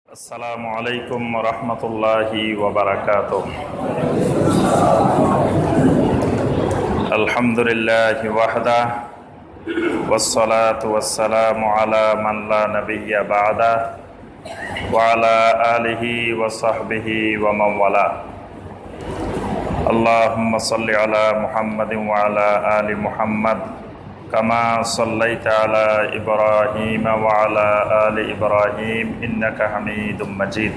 আসসালামু আলাইকুম রহমতুল্লাহি ওয়া বারাকাতুহু। আলহামদুলিল্লাহি ওয়াহদা ওয়াসসালাতু ওয়াসসালামু আলা মান লা নাবিয়্যা বা'দা ওয়া আলা আলিহি ওয়া সাহবিহি ওয়া মান ওয়ালা। আল্লাহুম্মা সাল্লি আলা মুহাম্মাদিন ওয়া আলা আলি মুহাম্মাদ কামা সাল্লাইতা আলা ইব্রাহিম ওয়া আলা আলি ইব্রাহিম ইন্নাকা হামিদুম মাজিদ।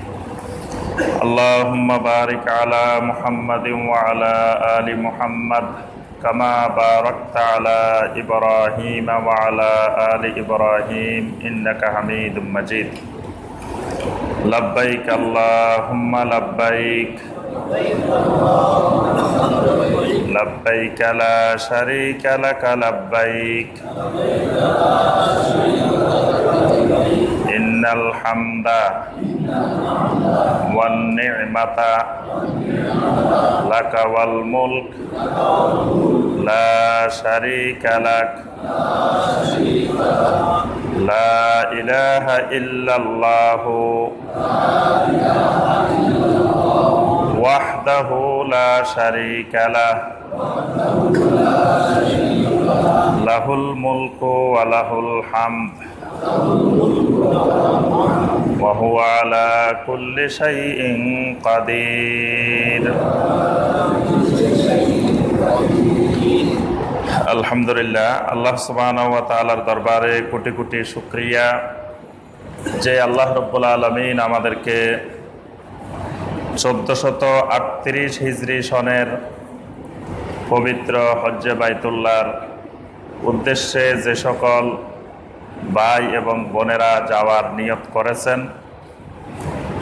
আল্লাহুম্মা বারিক আলা মুহাম্মাদিন ওয়া আলা আলি মুহাম্মাদ কামা বারাকতা আলা ইব্রাহিম ওয়া আলা আলি ইব্রাহিম ইন্নাকা হামিদুম মাজিদ। লাব্বাইক আল্লাহুম্মা লাব্বাইক لبيك لا شريك لك لبيك إن الحمد والنعمة لك والملك لا شريك لك لا إله إلا الله وحده لا شريك له له الملك وله الحمد وهو على كل شيء قدير। আলহামদুলিল্লাহ, আল্লাহ সুবহানাহু ওয়া তাআলার দরবারে কোটি কোটি শুকরিয়া যে আল্লাহ রাব্বুল আলামিন আমাদেরকে 1438 হিজরি সনের পবিত্র হজ্জে বাইতুল্লাহর উদ্দেশ্যে যে সকল ভাই এবং বোনেরা যাওয়ার নিয়ত করেছেন,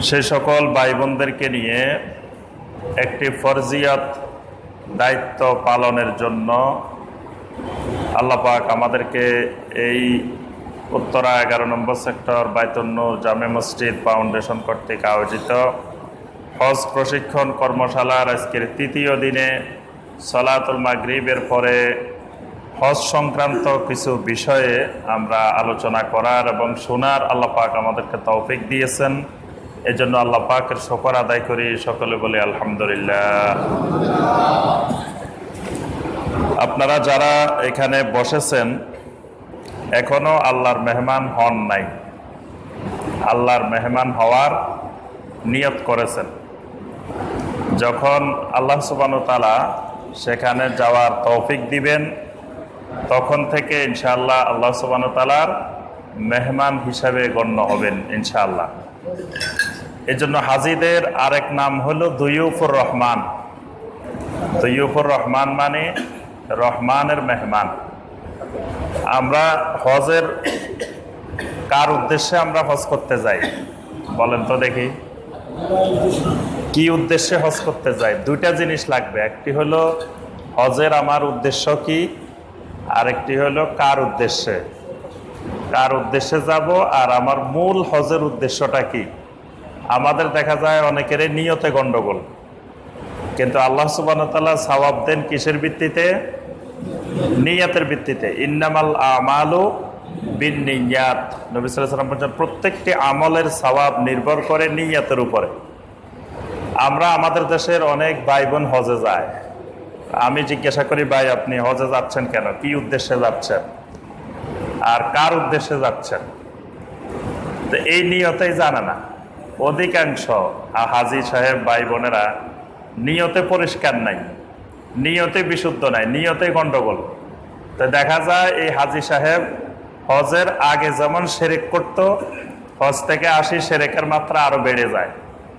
সেই সকল ভাই বোনদেরকে নিয়ে একটি ফরজিয়ত দায়িত্ব পালনের জন্য আল্লাহ পাক আমাদেরকে এই উত্তরা 11 নম্বর সেক্টর বাইতুন নূর জামে মসজিদ ফাউন্ডেশন কর্তৃক আয়োজিত হজ প্রশিক্ষণ কর্মশালার আজকের তৃতীয় দিনে সালাতুল মাগরিবের পরে হজ সংক্রান্ত কিছু বিষয়ে আমরা আলোচনা করার এবং শোনার আল্লাহ পাক আমাদেরকে তৌফিক দিয়েছেন। এজন্য আল্লাহ পাকের শুকর আদায় করি, সকলে বলি আলহামদুলিল্লাহ। আপনারা যারা এখানে বসেছেন এখনো আল্লাহর মেহমান হন নাই, আল্লাহর মেহমান হওয়ার নিয়ত করেছেন। যখন আল্লাহ সুবহানাহু ওয়া তাআলা সেখানে যাওয়ার তৌফিক দিবেন, তখন থেকে ইনশাআল্লাহ আল্লাহ সুবহানাহু ওয়া তাআলার মেহমান হিসাবে গণ্য হবেন ইনশাআল্লাহ। এজন্য হাজীদের আরেক নাম হলো দুয়ুফুর রহমান। দুয়ুফুর রহমান মানে রহমানের মেহমান। আমরা হজের কার উদ্দেশ্যে আমরা হজ করতে যাই বলেন তো দেখি? কি উদ্দেশ্যে হজ করতে যাই? দুইটা জিনিস লাগবে। একটি হলো হজের আমার উদ্দেশ্য কি, আর একটি হলো কার উদ্দেশ্যে, কার উদ্দেশ্যে যাব, আর আমার মূল হজের উদ্দেশ্যটা কি। আমাদের দেখা যায় অনেকেরই নিয়তে গন্ডগোল, কিন্তু আল্লাহ সুবহানাহু ওয়া তাআলা সওয়াব দেন কিসের ভিত্তিতে? নিয়তের ভিত্তিতে। ইন্নামাল আমালু বিন্নিয়াত। নবী সাল্লাল্লাহু আলাইহি ওয়াসাল্লাম বলেন প্রত্যেকটি আমলের সওয়াব নির্ভর করে নিয়তের উপরে। আমরা আমাদের দেশের অনেক ভাই বোন হজে যায়। আমি জিজ্ঞাসা করি, ভাই আপনি হজে যাচ্ছেন কেন, কি উদ্দেশ্যে যাচ্ছেন আর কার উদ্দেশ্যে যাচ্ছেন? তো এই নিয়তেই জানে না অধিকাংশ হাজী সাহেব ভাই বোনেরা। নিয়তে পরিষ্কার নাই, নিয়তে বিশুদ্ধ নাই, নিয়তে গন্ডগোল। তো দেখা যায় এই হাজী সাহেব হজের আগে যেমন শিরক করত, হজ থেকে আসি শিরকের মাত্রা আরো বেড়ে যায়।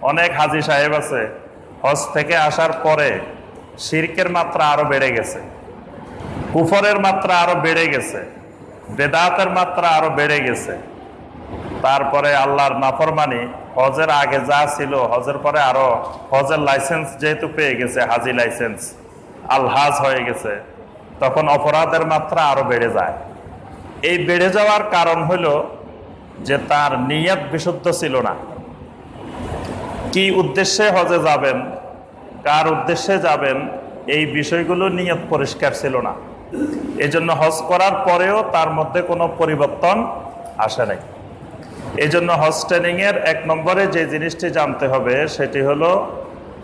অনেক হাজী সাহেব আছে হজ থেকে আসার পরে শিরকের মাত্রা আরো বেড়ে গেছে, কুফরের মাত্রা আরো বেড়ে গেছে, বেদাতের মাত্রা আরো বেড়ে গেছে। তারপরে আল্লাহর নাফরমানি হজের আগে যা ছিল হজের পরে আরো, হজের লাইসেন্স যেহেতু পেয়ে গেছে, হাজি লাইসেন্স আলহাজ হয়ে গেছে, তখন অপরাধের মাত্রা আরো বেড়ে যায়। এই বেড়ে যাওয়ার কারণ হলো যে তার নিয়ত বিশুদ্ধ ছিল না। কি উদ্দেশ্যে হজে যাবেন, কার উদ্দেশ্যে যাবেন, এই বিষয়গুলো নিয়ত পরিষ্কার ছিল না। এজন্য হজ করার পরেও তার মধ্যে কোনো পরিবর্তন আসে নাই। এই জন্য হজ ট্রেনিং এর 1 নম্বরে যে জিনিসটি জানতে হবে সেটি হলো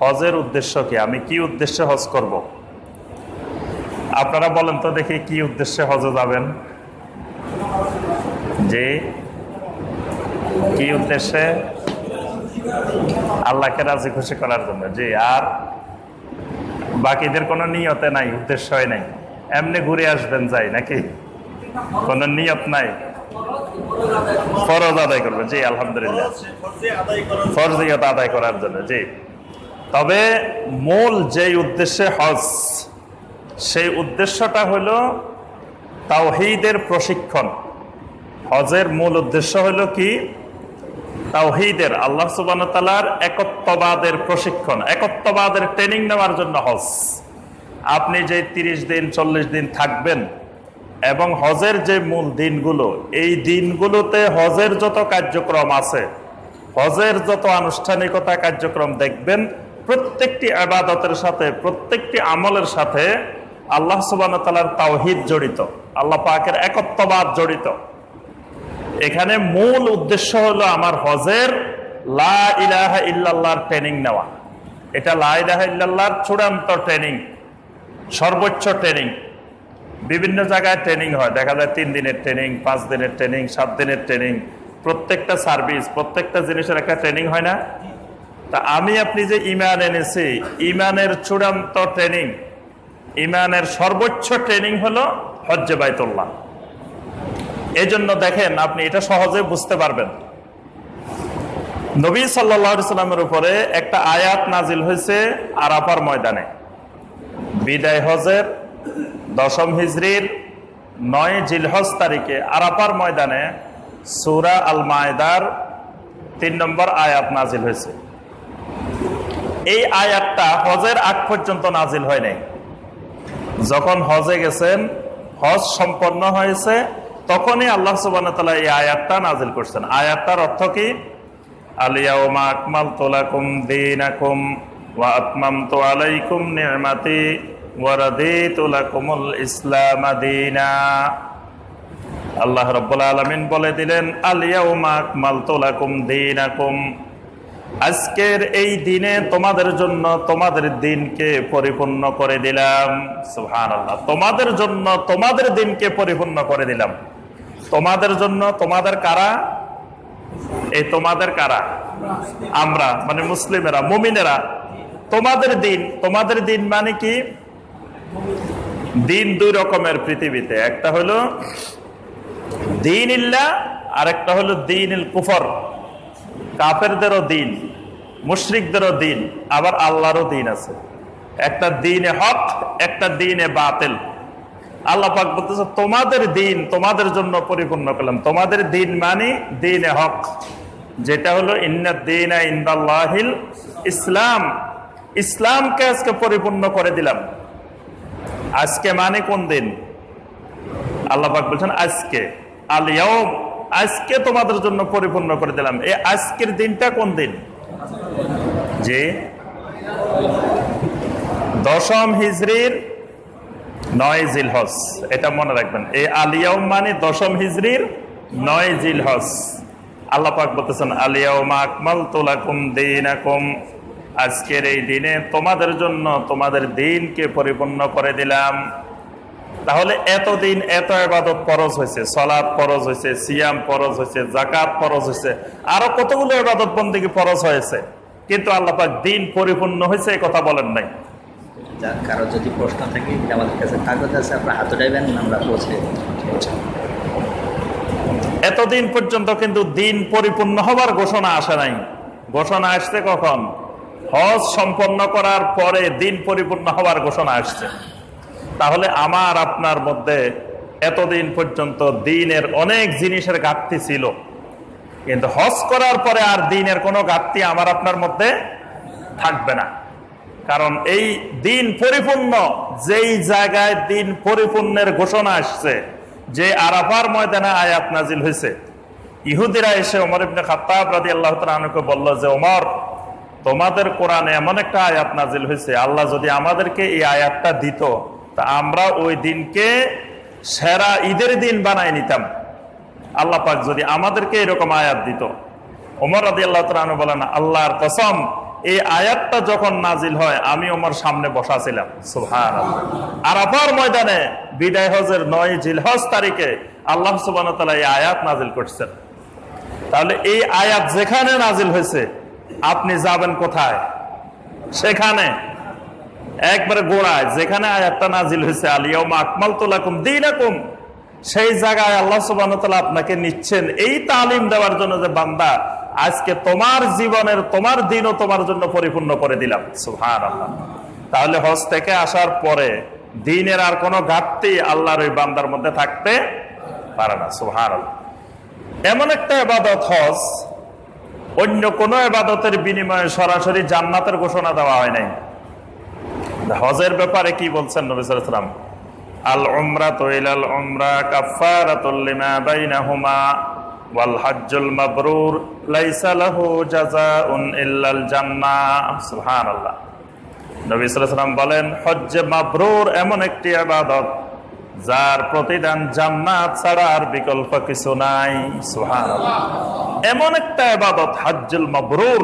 হজের উদ্দেশ্য কি, আমি কি উদ্দেশ্যে হজ করব। আপনারা বলেন তো দেখি কি উদ্দেশ্যে হজে যাবেন? যে কি উদ্দেশ্যে? আল্লাহকে রাজি খুশি করার জন্য। জি, আর বাকিদের কোনো নিয়তে নাই, উদ্দেশ্য নাই, এমনি ঘুরে আসবেন যাই নাকি? কোনো নিয়ত নাই, ফরজ আদায় করবে। জি আলহামদুলিল্লাহ, ফরজিয়ত আদায় করার জন্য। জি, তবে মূল যে উদ্দেশ্যে হজ, সেই উদ্দেশ্যটা হলো তাওহীদের প্রশিক্ষণ। হজের মূল উদ্দেশ্য হলো কি? তাওহীদের, আল্লাহ সুবহানাহু ওয়া তাআলার একত্ববাদের প্রশিক্ষণ, একত্ববাদের ট্রেনিং নেওয়ার জন্য হজ। আপনি যে 30 দিন 40 দিন থাকবেন এবং হজের যে মূল দিনগুলো, এই দিনগুলোতে হজের যত কার্যক্রম আছে, হজের যত আনুষ্ঠানিকতা কার্যক্রম দেখবেন, প্রত্যেকটি ইবাদতের সাথে, প্রত্যেকটি আমলের সাথে আল্লাহ সুবহানাহু ওয়া তাআলার তাওহীদ জড়িত, আল্লাহ পাকের একত্ববাদ জড়িত। এখানে মূল উদ্দেশ্য হলো আমার হজের লা ইলাহা ইল্লাল্লাহর ট্রেনিং নেওয়া। এটা লা ইলাহা ইল্লাল্লাহর চূড়ান্ত ট্রেনিং, সর্বোচ্চ ট্রেনিং। বিভিন্ন জায়গায় ট্রেনিং হয়, দেখা যায় 3 দিনের ট্রেনিং, 5 দিনের ট্রেনিং, 7 দিনের ট্রেনিং। প্রত্যেকটা সার্ভিস, প্রত্যেকটা জিনিসের একটা ট্রেনিং হয় না? তা আমি আপনি যে ঈমান এনেছি, ঈমানের চূড়ান্ত ট্রেনিং, ঈমানের সর্বোচ্চ ট্রেনিং হলো হজ্জে বাইতুল্লাহ। এই জন্য দেখেন, আপনি এটা সহজে বুঝতে পারবেন। নবী সাল্লাল্লাহু আলাইহি সাল্লামের উপরে একটা আয়াত নাজিল হয়েছে আরাফার ময়দানে, বিদায় হজের 10ম হিজরির 9 জিলহজ তারিখে আরাফার ময়দানে সূরা আল মায়েদার 3 নম্বর আয়াত নাজিল হয়েছে। এই আয়াতটা হজের আগ পর্যন্ত নাজিল হয় নাই। যখন হজে গেছেন, হজ সম্পন্ন হয়েছে, তখনই আল্লাহ সুবহানাহু ওয়া তাআলা এই আয়াতটা নাজিল করছেন। আয়াতটার অর্থ কি? আল ইয়াউমা আকমালতু লাকুম দীনাকুম ওয়া আতমামতু আলাইকুম নি'মাতি ওয়া রাদিতু লাকুমুল ইসলাম দীনা। আল্লাহ রাব্বুল আলামিন বলে দিলেন, আল ইয়াউমা আকমালতু লাকুম দীনাকুম, আজকের এই দিনে তোমাদের জন্য তোমাদের দিনকে পরিপূর্ণ করে দিলাম। সুবহানাল্লাহ, তোমাদের জন্য তোমাদের দিনকে পরিপূর্ণ করে দিলাম। তোমাদের জন্য, তোমাদের কারা? এই তোমাদের কারা? আমরা, মানে মুসলিমেরা, মুমিনেরা। তোমাদের দিন, তোমাদের দিন মানে কি? দিন 2 রকমের পৃথিবীতে, একটা হলো দিন ইল্লাহ, আর একটা হলো দিনুল কুফর। কাফেরদেরও দিন, মুশরিকদেরও দিন, আবার আল্লাহরও দিন আছে। একটা দিনে হক, একটা দিনে বাতিল। আল্লাহ পাক বলতেছে তোমাদের দিন তোমাদের জন্য পরিপূর্ণ করলাম। তোমাদের দিন মানে দিনে হক, যেটা হলো ইন্নাদ দীনা ইনদাল্লাহিল ইসলাম। ইসলামকে আজকে পরিপূর্ণ করে দিলাম। আজকে মানে কোন দিন? আল্লাহ পাক বলছেন আজকে, আল ইয়াউম, আজকে তোমাদের জন্য পরিপূর্ণ করে দিলাম। এই আজকের দিনটা কোন দিন? যে 10ম হিজরির 9 জিলহজ, এটা মনে রাখবেন। এই আল ইয়াউম মানে 10ম হিজরির 9 জিলহজ। আল্লাহ পাক বলতেছেন আল ইয়াউমা আকমালতু লাকুম দীনাকুম, আজকের এই দিনে তোমাদের জন্য তোমাদের দিনকে পরিপূর্ণ করে দিলাম। তাহলে এতদিন এত ইবাদত ফরজ হয়েছে, সালাত ফরজ হয়েছে, সিয়াম ফরজ হয়েছে, যাকাত ফরজ হয়েছে, আরো কতগুলো ইবাদত বন্দেগী ফরজ হয়েছে, কিন্তু আল্লাহ পাক দিন পরিপূর্ণ হয়েছে এই কথা বলেন নাই। কারো যদি প্রশ্ন থাকে, আমাদের কাছে কাগজ আছে, আপনারা হাত উঠাইবেন, আমরা পৌঁছে। এতদিন পর্যন্ত কিন্তু দিন পরিপূর্ণ হবার ঘোষণা আসে নাই। ঘোষণা আসছে কখন? হজ সম্পন্ন করার পরে দিন পরিপূর্ণ হবার ঘোষণা আসছে। তাহলে আমার আপনার মধ্যে এতদিন পর্যন্ত দিনের অনেক জিনিসের ঘাটতি ছিল, কিন্তু হজ করার পরে আর দিনের কোনো ঘাটতি আমার আপনার মধ্যে থাকবে না। কারণ এই দিন পরিপূর্ণ, যেই জায়গায় দিন পরিপূর্ণের ঘোষণা আসছে, যে আরাফার ময়দানে আয়াত নাজিল হয়েছে, ইহুদিরা এসে ওমর ইবনে খাত্তাব রাদিয়াল্লাহু তাআলা আনহুকে বলল যে ওমর, তোমাদের কোরআনে এমন একটা আয়াত নাজিল হয়েছে, আল্লাহ যদি আমাদেরকে এই আয়াতটা দিত, তা আমরা ওই দিনকে সেরা ঈদের দিন বানাই নিতাম। আল্লাহ পাক যদি আমাদেরকে এরকম আয়াত দিত। ওমর রাদিয়াল্লাহু তাআলা আনহু বলেন, আল্লাহর কসম, এই আয়াতটা যখন নাজিল হয় আমি ওমর সামনে বসা ছিলাম। সুবহানাল্লাহ। আরাফার ময়দানে বিদায় হজের 9 জিলহজ তারিখে আল্লাহ সুবহানাহু ওয়া তাআলা এই আয়াত নাজিল করছেন। তাহলে এই আয়াত যেখানে নাজিল হয়েছে আপনি যাবেন কোথায়? সেখানে একবারে গোড়ায় যেখানে আয়াতটা নাজিল হয়েছে, আল ইয়াউমা আকমালতু লাকুম দীনাকুম, সেই জায়গায় আল্লাহ সুবহানাহু ওয়া তাআলা আপনাকে নিচ্ছেন এই তালিম দেওয়ার জন্য যে বান্দা আজকে তোমার জীবনের তোমার দিনও তোমার জন্য পরিপূর্ণ করে দিলাম। সুবহানাল্লাহ। তাহলে হজ থেকে আসার পরে দিনের আর কোনো ঘাটতি আল্লাহর ওই বান্দার মধ্যে থাকতে পারে না। সুবহানাল্লাহ। এমন একটা ইবাদত হজ, অন্য কোন ইবাদতের বিনিময়ে সরাসরি জান্নাতের ঘোষণা দেওয়া হয় নাই। হজের ব্যাপারে কি বলছেন নবী সাল্লাল্লাহু আলাইহি ওয়াসাল্লাম? আল উমরাতু ইলাল উমরা কাফফারাতুল লিমা বাইনাহুমা ওয়াল হজ্জুল মাবরুর লাইসা লাহু জাযাউন ইল্লাল জান্নাহ। সুবহানাল্লাহ। নবী সাল্লাল্লাহু আলাইহি ওয়াসাল্লাম বলেন, হজ্জে মাবরুর এমন একটি ইবাদত যার প্রতিদান জান্নাত ছাড়া আর বিকল্প কিছু নাই। সুবহানাল্লাহ। এমন একটা ইবাদত হজ্জুল মাবরুর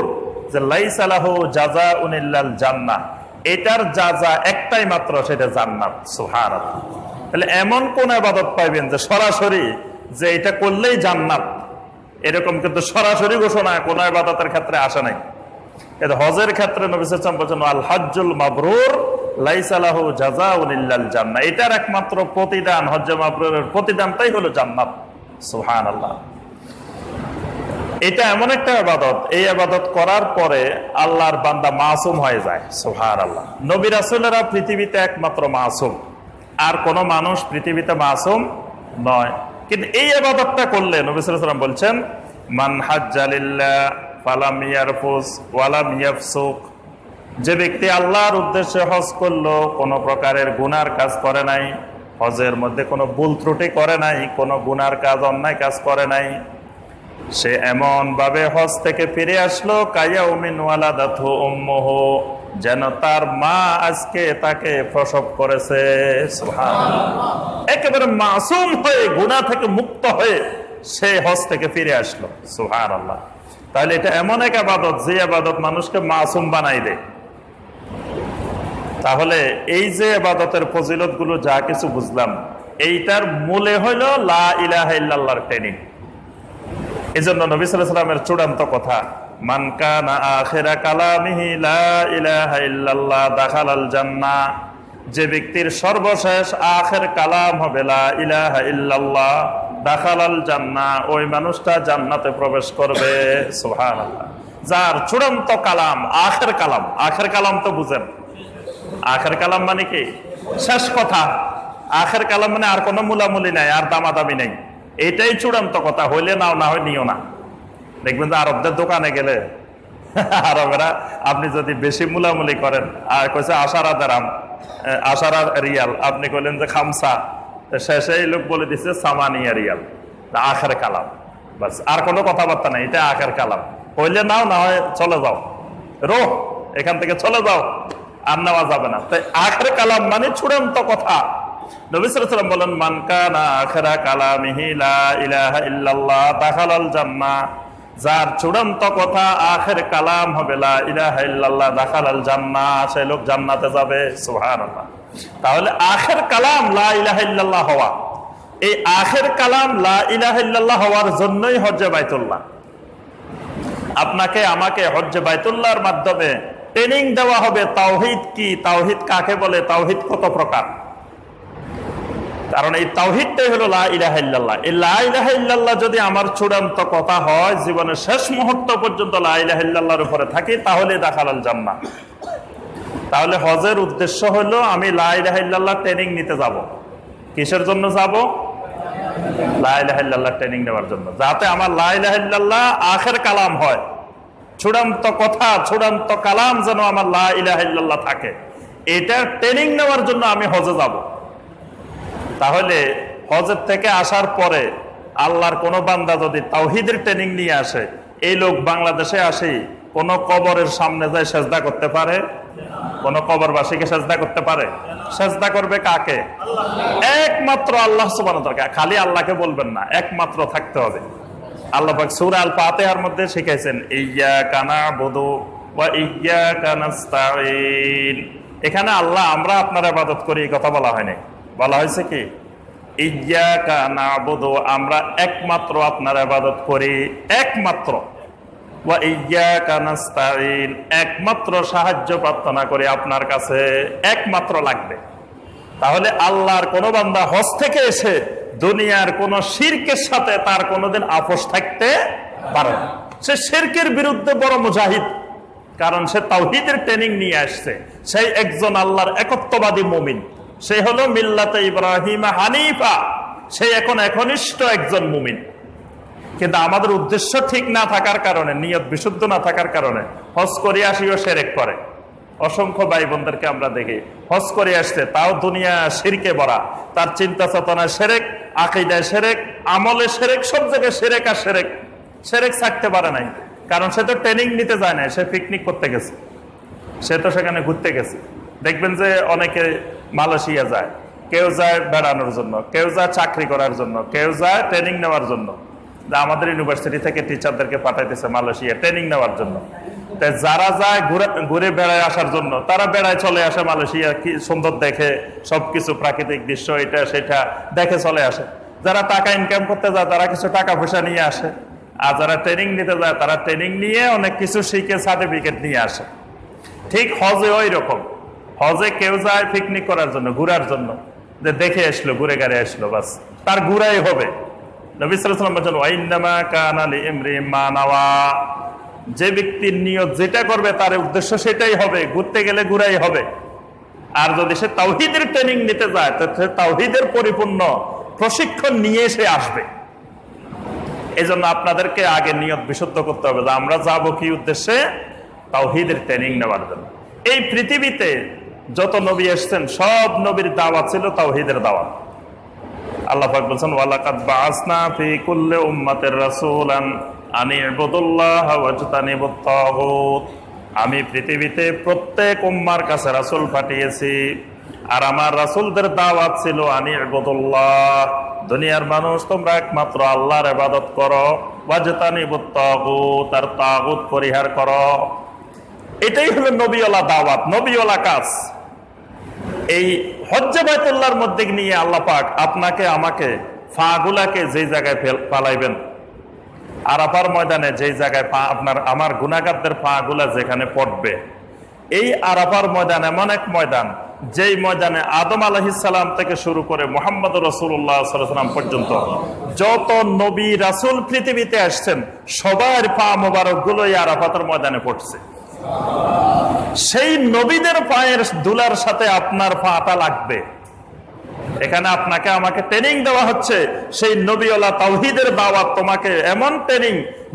যে লাইসা লাহু জাযাউন ইল্লাল জান্নাহ, এটার যা একটাই মাত্র, সেটা জান্নাত। সুবহানাল্লাহ। তাহলে এমন কোন ইবাদত পাইবেন যে সরাসরি যে এটা করলেই জান্নাত, এরকম কিন্তু সরাসরি ঘোষণা কোন ইবাদতের ক্ষেত্রে আসে নাই। কিন্তু হজের ক্ষেত্রে নবী সাল্লাল্লাহু আলাইহি ওয়াসাল্লাম বলেন, আল হজ্জুল মাবরুর লাইসা লাহু জাযাউন ইল্লাল জান্নাহ, এটার একমাত্র প্রতিদান, হজ্জে মাবরুরের প্রতিদানটাই হলো জান্নাত। সুবহানাল্লাহ। এটা এমন একটা ইবাদত, এই ইবাদত করার পরে আল্লাহর বান্দা মাসুম হয়ে যায়। সুবহানাল্লাহ। নবী রাসূলেরা পৃথিবীতে একমাত্র মাসুম, আর কোন মানুষ পৃথিবীতে মাসুম নয়। কিন্তু এই ইবাদতটা করলে নবী সাল্লাল্লাহু আলাইহি ওয়াসাল্লাম বলছেন, মান হাজ্জা লিল্লাহ ফালাম ইয়ারফুস ওয়ালাম ইয়াফসুক, যে ব্যক্তি আল্লাহর উদ্দেশ্যে হজ করলো, কোনো প্রকারের গুনার কাজ করে নাই, হজের মধ্যে কোনো ভুল ত্রুটি করে নাই, কোনো গুনার কাজ অন্যায় কাজ করে নাই, সে এমন ভাবে হজ থেকে ফিরে আসলো কায়াউমিন ওয়ালাদাতহু উম্মুহু, যেন তার মা আজকে তাকে প্রসব করেছে। সুবহানাল্লাহ। একেবারে মাসুম হয়ে, গুনাহ থেকে মুক্ত হয়ে সে হজ থেকে ফিরে আসলো। সুবহানাল্লাহ। তাহলে এটা এমন এক ইবাদত যে ইবাদত মানুষকে মাসুম বানাই দেয়। তাহলে এই যে ইবাদতের ফজিলত গুলো যা কিছু বুঝলাম, এইটার মূলে হইল লা ইলাহা ইল্লাল্লাহর ট্রেনিং। এই জন্য নবী সাল্লাল্লাহু আলাইহি ওয়াসাল্লামের চূড়ান্ত কথা, মান কানা আখিরা কালামিহি লা ইলাহা ইল্লাল্লাহ দাখালাল জান্নাহ, যে ব্যক্তির সর্বশেষ আখির কালাম হবে লা ইলাহা ইল্লাল্লাহ দাখালাল জান্নাহ, ওই মানুষটা জান্নাতে প্রবেশ করবে। সুবহানাল্লাহ। যার চূড়ান্ত কালাম আখির কালাম, আখির কালাম তো বুঝেন, আখির কালাম মানে কি? শেষ কথা। আখির কালাম মানে আর কোনো মুলামুলি নাই, আর দামাদামি নাই, এটাই চূড়ান্ত কথা। হইলে নাও, না হয় নিও না। দেখবেন যে আরবদের দোকানে গেলে আরবেরা আপনি যদি বেশি মুলামুলি করেন, আর কইছে আশারা দারাম, আশারা রিয়াল, আপনি কইলেন যে খামসা, শেষে এই লোক বলে দিচ্ছে সামানিয়া রিয়াল। আখের কালাম, বাস, আর কোনো কথাবার্তা নাই, এটা আখের কালাম। হইলে নাও, না হয় চলে যাও, রোহ এখান থেকে চলে যাও, আর নেওয়া যাবে না। তাই আখের কালাম মানে চূড়ান্ত কথা। নবী সাল্লাল্লাহু আলাইহি ওয়াসাল্লাম বলেন, মান কানা আখিরা কালামিহি লা ইলাহা ইল্লাল্লাহ দাখালাল জান্নাহ, যার চূড়ান্ত কথা আখির কালাম হবে লা ইলাহা ইল্লাল্লাহ দাখালাল জান্নাহ, সেই লোক জান্নাতে যাবে। সুবহানাল্লাহ। তাহলে আখির কালাম লা ইলাহা ইল্লাল্লাহ হওয়া, এই আখির কালাম লা ইলাহা ইল্লাল্লাহ হওয়ার জন্যই হজ্জে বাইতুল্লাহ। আপনাকে আমাকে হজ্জে বাইতুল্লাহর মাধ্যমে ট্রেনিং দেওয়া হবে তাওহীদ কি, তাওহীদ কাকে বলে, তাওহীদ কত প্রকার। কারণ এই তাওহীদটাই হলো লা ইলাহা ইল্লাল্লাহ। এই লা ইলাহা ইল্লাল্লাহ যদি আমার চূড়ান্ত কথা হয়, জীবনের শেষ মুহূর্ত পর্যন্ত লা ইলাহা ইল্লাল্লাহর উপরে থাকি, তাহলে দাখালাল জান্নাহ। তাহলে হজের উদ্দেশ্য হলো আমি লা ইলাহা ইল্লাল্লাহ ট্রেনিং নিতে যাব। কিসের জন্য যাব? লা ইলাহা ইল্লাল্লাহ ট্রেনিং নেওয়ার জন্য, যাতে আমার লা ইলাহা ইল্লাল্লাহ আখির কালাম হয়, চূড়ান্ত কথা, চূড়ান্ত কালাম যেন আমার লা ইলাহা ইল্লাল্লাহ থাকে। এটার ট্রেনিং নেওয়ার জন্য আমি হজে যাব। তাহলে হজের থেকে আসার পরে আল্লাহর কোন বান্দা যদি তাওহীদের ট্রেনিং নিয়ে আসে, এই লোক বাংলাদেশে আসে কোন কবরের সামনে যায় সেজদা করতে পারে? কোন কবরবাসীকে সেজদা করতে পারে? সেজদা করবে কাকে? একমাত্র আল্লাহ সুবহানাহু ওয়া তাআলা। খালি আল্লাহকে বলবেন না, একমাত্র থাকতে হবে। আল্লাহ পাক সূরা আল ফাতিহার মধ্যে শিখাইছেন ইয়্যাকা না'বুদু ওয়া ইয়্যাকা নাস্তাঈন। এখানে আল্লাহ আমরা আপনার ইবাদত করি এই কথা বলা হয়নি, বলা হয়েছে কি ইয়্যাকা না'বুদু, আমরা একমাত্র আপনার ইবাদত করি, একমাত্র। ওয়া ইয়্যাকা নাস্তাঈন, একমাত্র সাহায্য প্রার্থনা করি আপনার কাছে, একমাত্র লাগবে। তাহলে আল্লাহর কোন বান্দা হজ থেকে এসে দুনিয়ার কোন শিরকের সাথে তার কোনোদিন আপোষ থাকতে পারে না। সে শিরকের বিরুদ্ধে বড় মুজাহিদ, কারণ সে তাওহীদের ট্রেনিং নিয়ে আসছে। সেই একজন আল্লাহর একত্ববাদী মুমিন, সে হলো মিল্লাতে ইব্রাহিম হানিফা, সে এখন একনিষ্ঠ একজন মুমিন। কিন্তু আমাদের উদ্দেশ্য ঠিক না থাকার কারণে, নিয়ত বিশুদ্ধ না থাকার কারণে হজ করে আসিও শিরক করে। অসংখ্য ভাই বোনদেরকে আমরা দেখি হজ করে আসছে, তাও দুনিয়া শিরকে ভরা, তার চিন্তা চেতনা শিরক, আকীদায় শিরক, আমলে শিরক, সব জায়গায় শিরক আর শিরক। শিরক ছাড়তে পারে নাই, কারণ সে তো ট্রেনিং নিতে যায় না, সে পিকনিক করতে গেছে, সে তো সেখানে ঘুরতে গেছে। দেখবেন যে অনেকে মালয়েশিয়া যায়, কেউ যায় বেড়ানোর জন্য, কেউ যায় চাকরি করার জন্য, কেউ যায় ট্রেনিং নেওয়ার জন্য। আমাদের ইউনিভার্সিটি থেকে টিচারদেরকে পাঠাইতেছে মালয়েশিয়া ট্রেনিং নেওয়ার জন্য। যারা যায় ঘুরে বেড়ায় আসার জন্য, তারা বেড়ায় চলে আসে মালয়েশিয়া, কি সুন্দর দেখে, সবকিছু প্রাকৃতিক দৃশ্য এটা সেটা দেখে চলে আসে। যারা টাকা ইনকাম করতে যায় তারা কিছু টাকা পয়সা নিয়ে আসে, আর যারা ট্রেনিং নিতে যায় তারা ট্রেনিং নিয়ে অনেক কিছু শিখে সার্টিফিকেট নিয়ে আসে। ঠিক হজে ওই রকম, হজে কেউ যায় পিকনিক করার জন্য, ঘুরার জন্য, যে দেখে আসলো, ঘুরে গাড়ি আসলো, বাস তার ঘুরাই হবে। নবী সাল্লাল্লাহু আলাইহি ওয়াসাল্লাম বলেন ওয়াইন্নামা কানা লিইমরিইন মা নাওয়া, যে ব্যক্তির নিয়ত যেটা করবে তার উদ্দেশ্য সেটাই হবে, ঘুরতে গেলে ঘুরাই হবে। আর যদি সে তাওহীদের ট্রেনিং নিতে যায় তো সে তাওহীদের পরিপূর্ণ প্রশিক্ষণ নিয়ে সে আসবে। এই জন্য আপনাদেরকে আগে নিয়ত বিশুদ্ধ করতে হবে যে আমরা যাবো কি উদ্দেশ্যে? তাওহীদের ট্রেনিং নেওয়ার জন্য। এই পৃথিবীতে যত নবী এসেছেন সব নবীর দাওয়াত ছিল তাওহীদের দাওয়াত। আল্লাহ পাক বলেন ওয়ালাকাদ বাআসনা ফি কুল্লি উম্মাতির রাসূলান আনি ইবুদুল্লাহ ওয়াজতানিবুত তাগুত। আমি পৃথিবীতে প্রত্যেক উম্মার কাছে রাসূল পাঠিয়েছি, আর আমার রাসূলদের দাওয়াত ছিল আনি ইবুদুল্লাহ, দুনিয়ার মানুষ তোমরা একমাত্র আল্লাহর ইবাদত করো, ওয়াজতানিবুত তাগুত, আর তাগুত পরিহার করো। এটাই হলো নবীওয়ালা দাওয়াত, নবীওয়ালা কাজ। এই হজ্জে বাইতুল্লাহর মধ্যে নিয়ে আল্লাহ পাক আপনাকে আমাকে ফাগুলাকে যেই জায়গায় পালাইবেন, আরাফার ময়দানে যেই জায়গায় আমার গুনাহগারদের ফাগুলা যেখানে পড়বে, এই আরাফার ময়দান এমন এক ময়দান যেই ময়দানে আদম আলাইহিস সালাম থেকে শুরু করে মুহাম্মদ রাসূলুল্লাহ সাল্লাল্লাহু আলাইহি ওয়াসাল্লাম পর্যন্ত যত নবী রাসূল পৃথিবীতে আসছেন সবার পা মোবারক গুলো এই আরাফাতের ময়দানে পড়ছে। সেই নবীদের পায়ের ধুলার সাথে আপনার পাটা লাগবে। এখানে আপনাকে আমাকে ট্রেনিং দেওয়া হচ্ছে, সেই নবীওয়ালা তাওহীদের দাওয়াত, তোমাকে এমন ট্রেনিং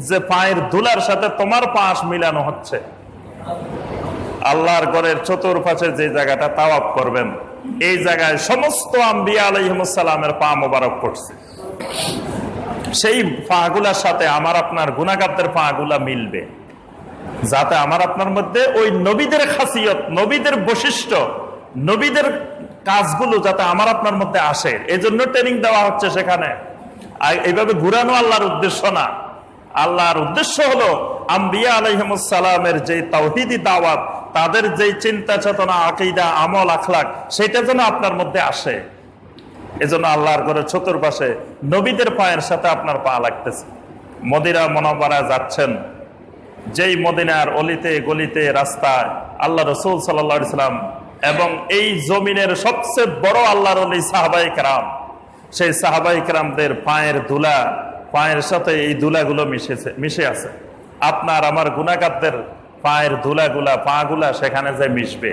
যে পায়ের ধুলার সাথে তোমার পাশ মিলানো হচ্ছে। আল্লাহর ঘরের চতুর্পাশে যে জায়গাটা তাওয়াফ করবেন, এই জায়গায় সমস্ত আম্বিয়া আলাইহিমুস সালামের পা মোবারক পড়ছে। সেই পাগুলার সাথে আমার আপনার গুনাহগারদের পাগুলা মিলবে, যাতে আমার আপনার মধ্যে ওই নবীদের খাসিয়ত, নবীদের বৈশিষ্ট্য, নবীদের কাজগুলো যাতে আমার আপনার মধ্যে আসে, এই জন্য ট্রেনিং দেওয়া হচ্ছে সেখানে। আর এইভাবে ঘুরানো আল্লাহর উদ্দেশ্য না। আল্লাহর উদ্দেশ্য হলো আম্বিয়া আলাইহিমুস সালামের যে তাওহীদি দাওয়াত, তাদের যে চিন্তা চেতনা, আকীদা, আমল, আখলাক, সেটা যেন আপনার মধ্যে আসে। এজন্য আল্লাহর ঘরের চতুর্পাশে নবীদের পায়ের সাথে আপনার পা লাগতেছে। মদিনা মুনাওয়ারায় যাচ্ছেন, যেই মদিনার অলিতে গলিতে রাস্তায় আল্লাহ রাসূল সাল্লাল্লাহু আলাইহি সাল্লাম এবং এই জমিনের সবচেয়ে বড় আল্লাহর ওলি সাহাবায়ে কেরাম, সেই সাহাবায়ে কেরামদের পায়ের ধুলা, পায়ের সাথে এই ধুলাগুলো মিশে আছে। আপনার আমার গুনাহগারদের পায়ের ধুলাগুলা, পাগুলা সেখানে যে মিশবে।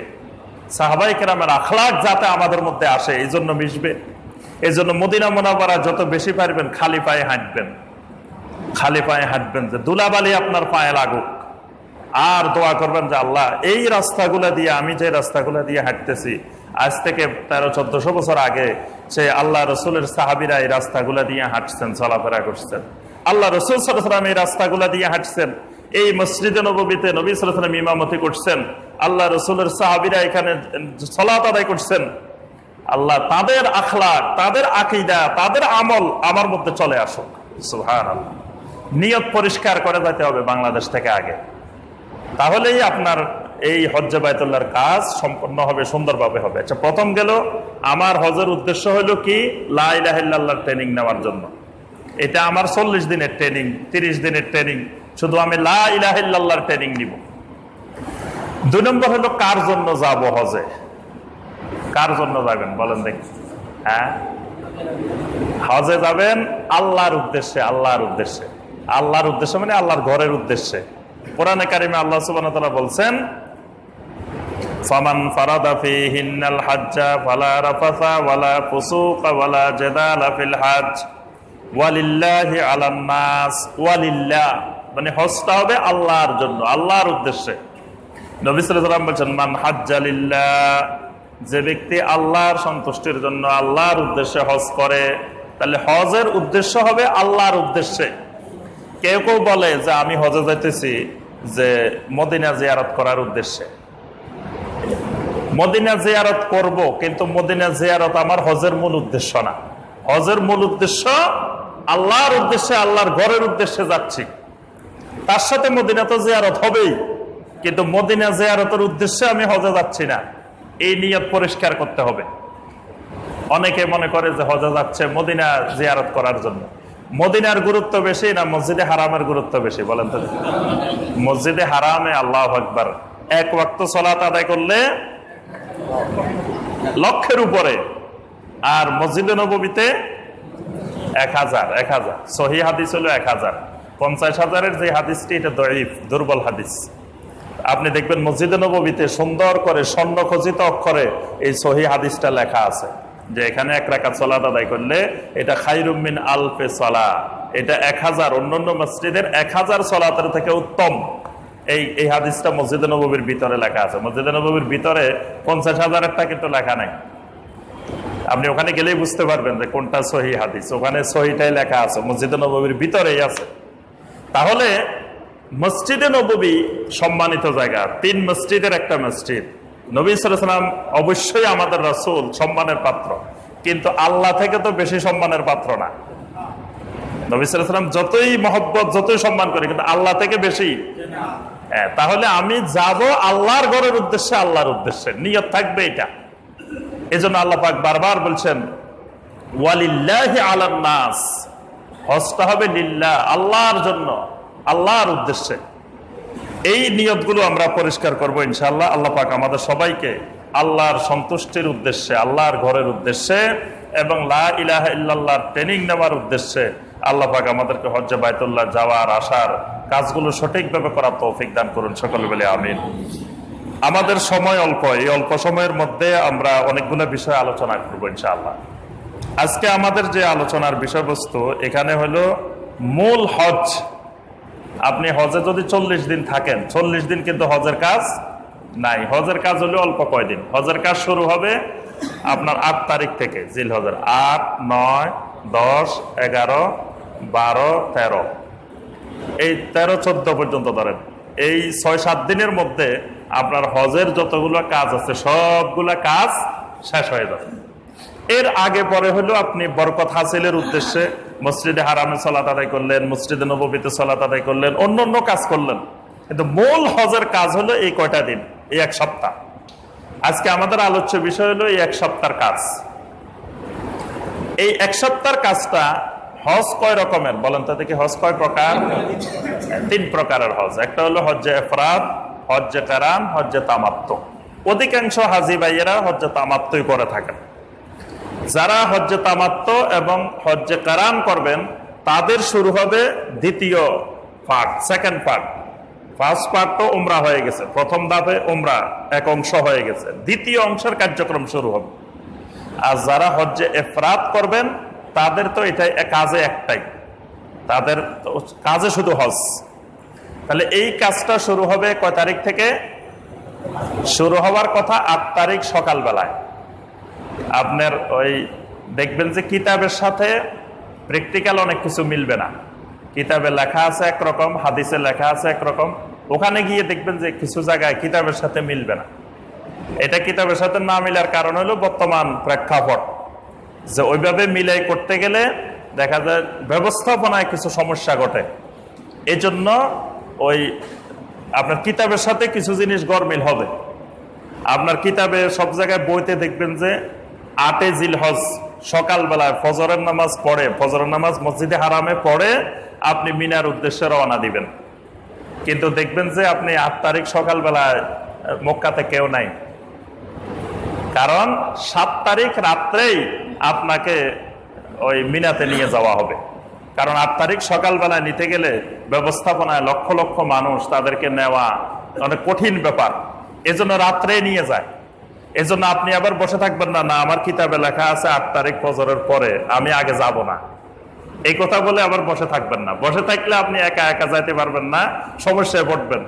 সাহাবায়ে কেরামের আখলাক যাতে আমাদের মধ্যে আসে, এই জন্য মিশবে। এই জন্য মদিনা মুনাওয়ারা যত বেশি পারবেন খালি পায়ে হাঁটবেন, খালি পায়ে হাঁটবেন, যে ধুলাবালি আপনার পায়ে লাগুক। আর দোয়া করবেন যে আল্লাহ, এই রাস্তাগুলা দিয়ে, আমি যে রাস্তাগুলা দিয়ে হাঁটতেছি, আজ থেকে 1300-1400 বছর আগে সে আল্লাহ রসুলের সাহাবীরা এই রাস্তাগুলা দিয়ে হাঁটছেন, চলাফেরা করছেন। আল্লাহ রসুল সাল্লাল্লাহু আলাইহি ওয়াসাল্লাম এই রাস্তাগুলা দিয়ে হাঁটছেন। এই মসজিদে নববীতে নবী সাল্লাল্লাহু আলাইহি ওয়াসাল্লাম ইমামতি করছেন, আল্লাহ রাসূলের সাহাবীরা এখানে সালাত আদায় করছেন। আল্লাহ তাদের আখলাক, তাদের আকীদা, তাদের আমল আমার মধ্যে চলে আসুক। সুবহানাল্লাহ। নিয়ত পরিষ্কার করে যেতে হবে বাংলাদেশ থেকে আগে, তাহলেই আপনার এই হজ্জে বাইতুল্লাহর কাজ সম্পন্ন হবে, সুন্দরভাবে হবে। আচ্ছা, প্রথম গেল আমার হজের উদ্দেশ্য হলো কি, লা ইলাহা ইল্লাল্লাহর ট্রেনিং নেওয়ার জন্য। এটা আমার 40 দিনের ট্রেনিং, 30 দিনের ট্রেনিং, শুধু আমি লা ইলাহা ইল্লাল্লাহর ট্রেনিং নিব। 2 নম্বর হলো কার জন্য যাব হজে, কার জন্য যাবেন বলেন দেখি? হ্যাঁ, হজে যাবেন আল্লাহর উদ্দেশ্যে। আল্লাহর উদ্দেশ্যে, আল্লাহর উদ্দেশ্যে মানে আল্লাহর ঘরের উদ্দেশ্যে। কোরআনে কারিমে আল্লাহ সুবহানাহু ওয়া তাআলা বলছেন, ফামান ফারাদা ফীহিন্নাল হাজ্জা ফালা রাফাসা ওয়ালা ফুসুকা ওয়ালা জিদালা ফিল হজ ওয়ালিল্লাহি আলান নাস। ওয়ালিল্লাহ মানে হজটা হবে আল্লাহর জন্য, আল্লাহর উদ্দেশ্যে। নবী সাল্লাল্লাহু আলাইহি ওয়াসাল্লাম বলেছেন, মান হাজ্জা লিল্লাহ, যে ব্যক্তি আল্লাহর সন্তুষ্টির জন্য আল্লাহর উদ্দেশ্যে হজ করে, তাহলে হজের উদ্দেশ্য হবে আল্লাহর উদ্দেশ্যে। কেউ কেউ বলে যে আমি হজে যাইতেছি যে মদিনা জিয়ারত করার উদ্দেশ্যে। মদিনা জিয়ারত করব, কিন্তু মদিনা জিয়ারত আমার হজের মূল উদ্দেশ্য না। হজের মূল উদ্দেশ্য আল্লাহর উদ্দেশ্যে, আল্লাহর ঘরের উদ্দেশ্যে যাচ্ছি। তার সাথে মদিনা তো জিয়ারত হবেই, কিন্তু মদিনা জিয়ারতের উদ্দেশ্যে আমি হজে যাচ্ছি না। এই নিয়ত পরিষ্কার করতে হবে। অনেকে মনে করে যে হজে যাচ্ছে মদিনা জিয়ারত করার জন্য। মদিনার গুরুত্ব বেশি না মসজিদে হারামের গুরুত্ব বেশি বলেন তো? মসজিদে হারামে আল্লাহু আকবার 1 ওয়াক্ত সালাত আদায় করলে লক্ষের উপরে, আর মসজিদে নববীতে 1000 সহিহ হাদিস হলো 1000। 50,000-এর যে হাদিসটি, এটা দঈফ, দুর্বল হাদিস। আপনি দেখবেন মসজিদে নববীতে সুন্দর করে স্বর্ণখচিত অক্ষরে এই সহিহ হাদিসটা লেখা আছে যে এখানে 1 রাকাত সালাত আদায় করলে এটা খায়রুম মিন আলফি সালাহ, এটা 1000 অন্যান্য মসজিদের 1000 সালাতের থেকে উত্তম। এই হাদিসটা মসজিদে নববীর ভিতরে লেখা আছে। মসজিদে নববীর ভিতরে 50,000-এরটা কিন্তু লেখা নাই। আপনি ওখানে গেলেই বুঝতে পারবেন যে কোনটা সহিহ হাদিস। ওখানে সহিহটাই লেখা আছে, মসজিদে নববীর ভিতরেই আছে। তাহলে মসজিদে নববী সম্মানিত জায়গা, 3 মসজিদের একটা মসজিদ। নবী সাল্লাল্লাহু আলাইহি ওয়াসাল্লাম অবশ্যই আমাদের রাসূল, সম্মানের পাত্র, কিন্তু আল্লাহ থেকে তো বেশি সম্মানের পাত্র না। নবী সাল্লাল্লাহু আলাইহি ওয়াসাল্লাম যতই মহব্বত, যতই সম্মান করি, কিন্তু আল্লাহ থেকে বেশি। তাহলে আমি যাব আল্লাহর ঘরের উদ্দেশ্যে, আল্লাহর উদ্দেশ্যে নিয়ত থাকবে এটা। এজন্য আল্লাহ পাক বারবার বলছেন ওয়ালিল্লাহি আলান নাস, হজটা হবে লিল্লাহ, আল্লাহর জন্য, আল্লাহর উদ্দেশ্যে। এই নিয়তগুলো আমরা পরিষ্কার করব ইনশাআল্লাহ। আল্লাহ পাক আমাদের সবাইকে আল্লাহর সন্তুষ্টির উদ্দেশ্যে, আল্লাহর ঘরের উদ্দেশ্যে এবং লা ইলাহা ইল্লাল্লাহর ট্রেনিং নেওয়ার উদ্দেশ্যে আল্লাহ পাক আমাদেরকে হজ্জে বাইতুল্লাহ যাওয়ার, আসার কাজগুলো সঠিকভাবে করার তৌফিক দান করুন, সকলে বলে আমিন। আমাদের সময় অল্প, এই অল্প সময়ের মধ্যে আমরা অনেকগুলো বিষয় আলোচনা করবো ইনশাআল্লাহ। আজকে আমাদের যে আলোচনার বিষয়বস্তু এখানে হলো মূল হজ। আপনি হজে যদি 40 দিন থাকেন, 40 দিন কিন্তু হজের কাজ নাই। হজের কাজ হলো অল্প কয়দিন। হজের কাজ শুরু হবে আপনার 8 তারিখ থেকে, জিলহজের 8, 9, 10, 11, 12, 13, এই 13, 14 পর্যন্ত ধরেন। এই 6-7 দিনের মধ্যে আপনার হজের যতগুলো কাজ আছে সবগুলা কাজ শেষ হয়ে যাবে। এর আগে পরে হলো আপনি বরকত হাসিলের উদ্দেশ্যে মসজিদে হারামে সালাত আদায় করলেন, মসজিদে নববীতে সালাত আদায় করলেন, অন্য কাজ করলেন, কিন্তু মূল হজের কাজ হলো এই কয়টা দিন, এই 1 সপ্তাহ। আজকে আমাদের আলোচ্য বিষয় হলো এই 1 সপ্তাহের কাজ। এই 1 সপ্তাহের কাজটা, হজ কয় রকমের বলেন তো দেখি? হজ কয় প্রকার? 3 প্রকারের হজ। একটা হলো হজ্জে ইফরাদ, হজ্জে কিরান, হজ্জে তামাত্তু। অধিকাংশ হাজি ভাইয়েরা হজ্জে তামাত্তুই করে থাকেন। যারা হজ্জে তামাত্তু এবং হজ্জে কিরান করবেন তাদের শুরু হবে দ্বিতীয় part, second part. First part তো উমরা হয়ে গেছে, প্রথম ধাপে উমরা 1 অংশ হয়ে গেছে, দ্বিতীয় অংশের কার্যক্রম শুরু হবে। আর যারা হজ্জে ইফরাদ করবেন তাদের তো এটাই কাজে একটাই, তাদের কাজে শুধু হজ। তাহলে এই কাজটা শুরু হবে কয় তারিখ থেকে? শুরু হওয়ার কথা 8 তারিখ সকালবেলায়। আপনার ওই দেখবেন যে কিতাবের সাথে প্র্যাকটিক্যাল অনেক কিছু মিলবে না। কিতাবে লেখা আছে একরকম, হাদিসে লেখা আছে একরকম, ওখানে গিয়ে দেখবেন যে কিছু জায়গায় কিতাবের সাথে মিলবে না। এটা কিতাবের সাথে না মিলার কারণ হলো বর্তমান প্রেক্ষাপট, যে ওইভাবে মিলাই করতে গেলে দেখা যায় ব্যবস্থাপনায় কিছু সমস্যা ঘটে। এই জন্য ওই আপনার কিতাবের সাথে কিছু জিনিস গরমিল হবে। আপনার কিতাবে সব জায়গায় বইতে দেখবেন যে 8 জিলহজ সকালবেলায় ফজরের নামাজ পড়ে, ফজরের নামাজ মসজিদে হারামে পড়ে আপনি মিনার উদ্দেশ্যে রওনা দিবেন। কিন্তু দেখবেন যে আপনি 8 তারিখ সকালবেলায় মক্কাতে কেউ নাই, কারণ 7 তারিখ রাত্রেই আপনাকে ওই মিনাতে নিয়ে যাওয়া হবে। কারণ 8 তারিখ সকালবেলায় নিতে গেলে ব্যবস্থাপনায় লক্ষ লক্ষ মানুষ, তাদেরকে নেওয়া অনেক কঠিন ব্যাপার, এজন্য রাত্রেই নিয়ে যায়। এজন্য আপনি আবার বসে থাকবেন না, না আমার কিতাবে লেখা আছে 8 তারিখ ফজরের পরে, আমি আগে যাব না, এই কথা বলে আবার বসে থাকবেন না। বসে থাকলে আপনি একা একা যাইতে পারবেন না, সমস্যায় পড়বেন।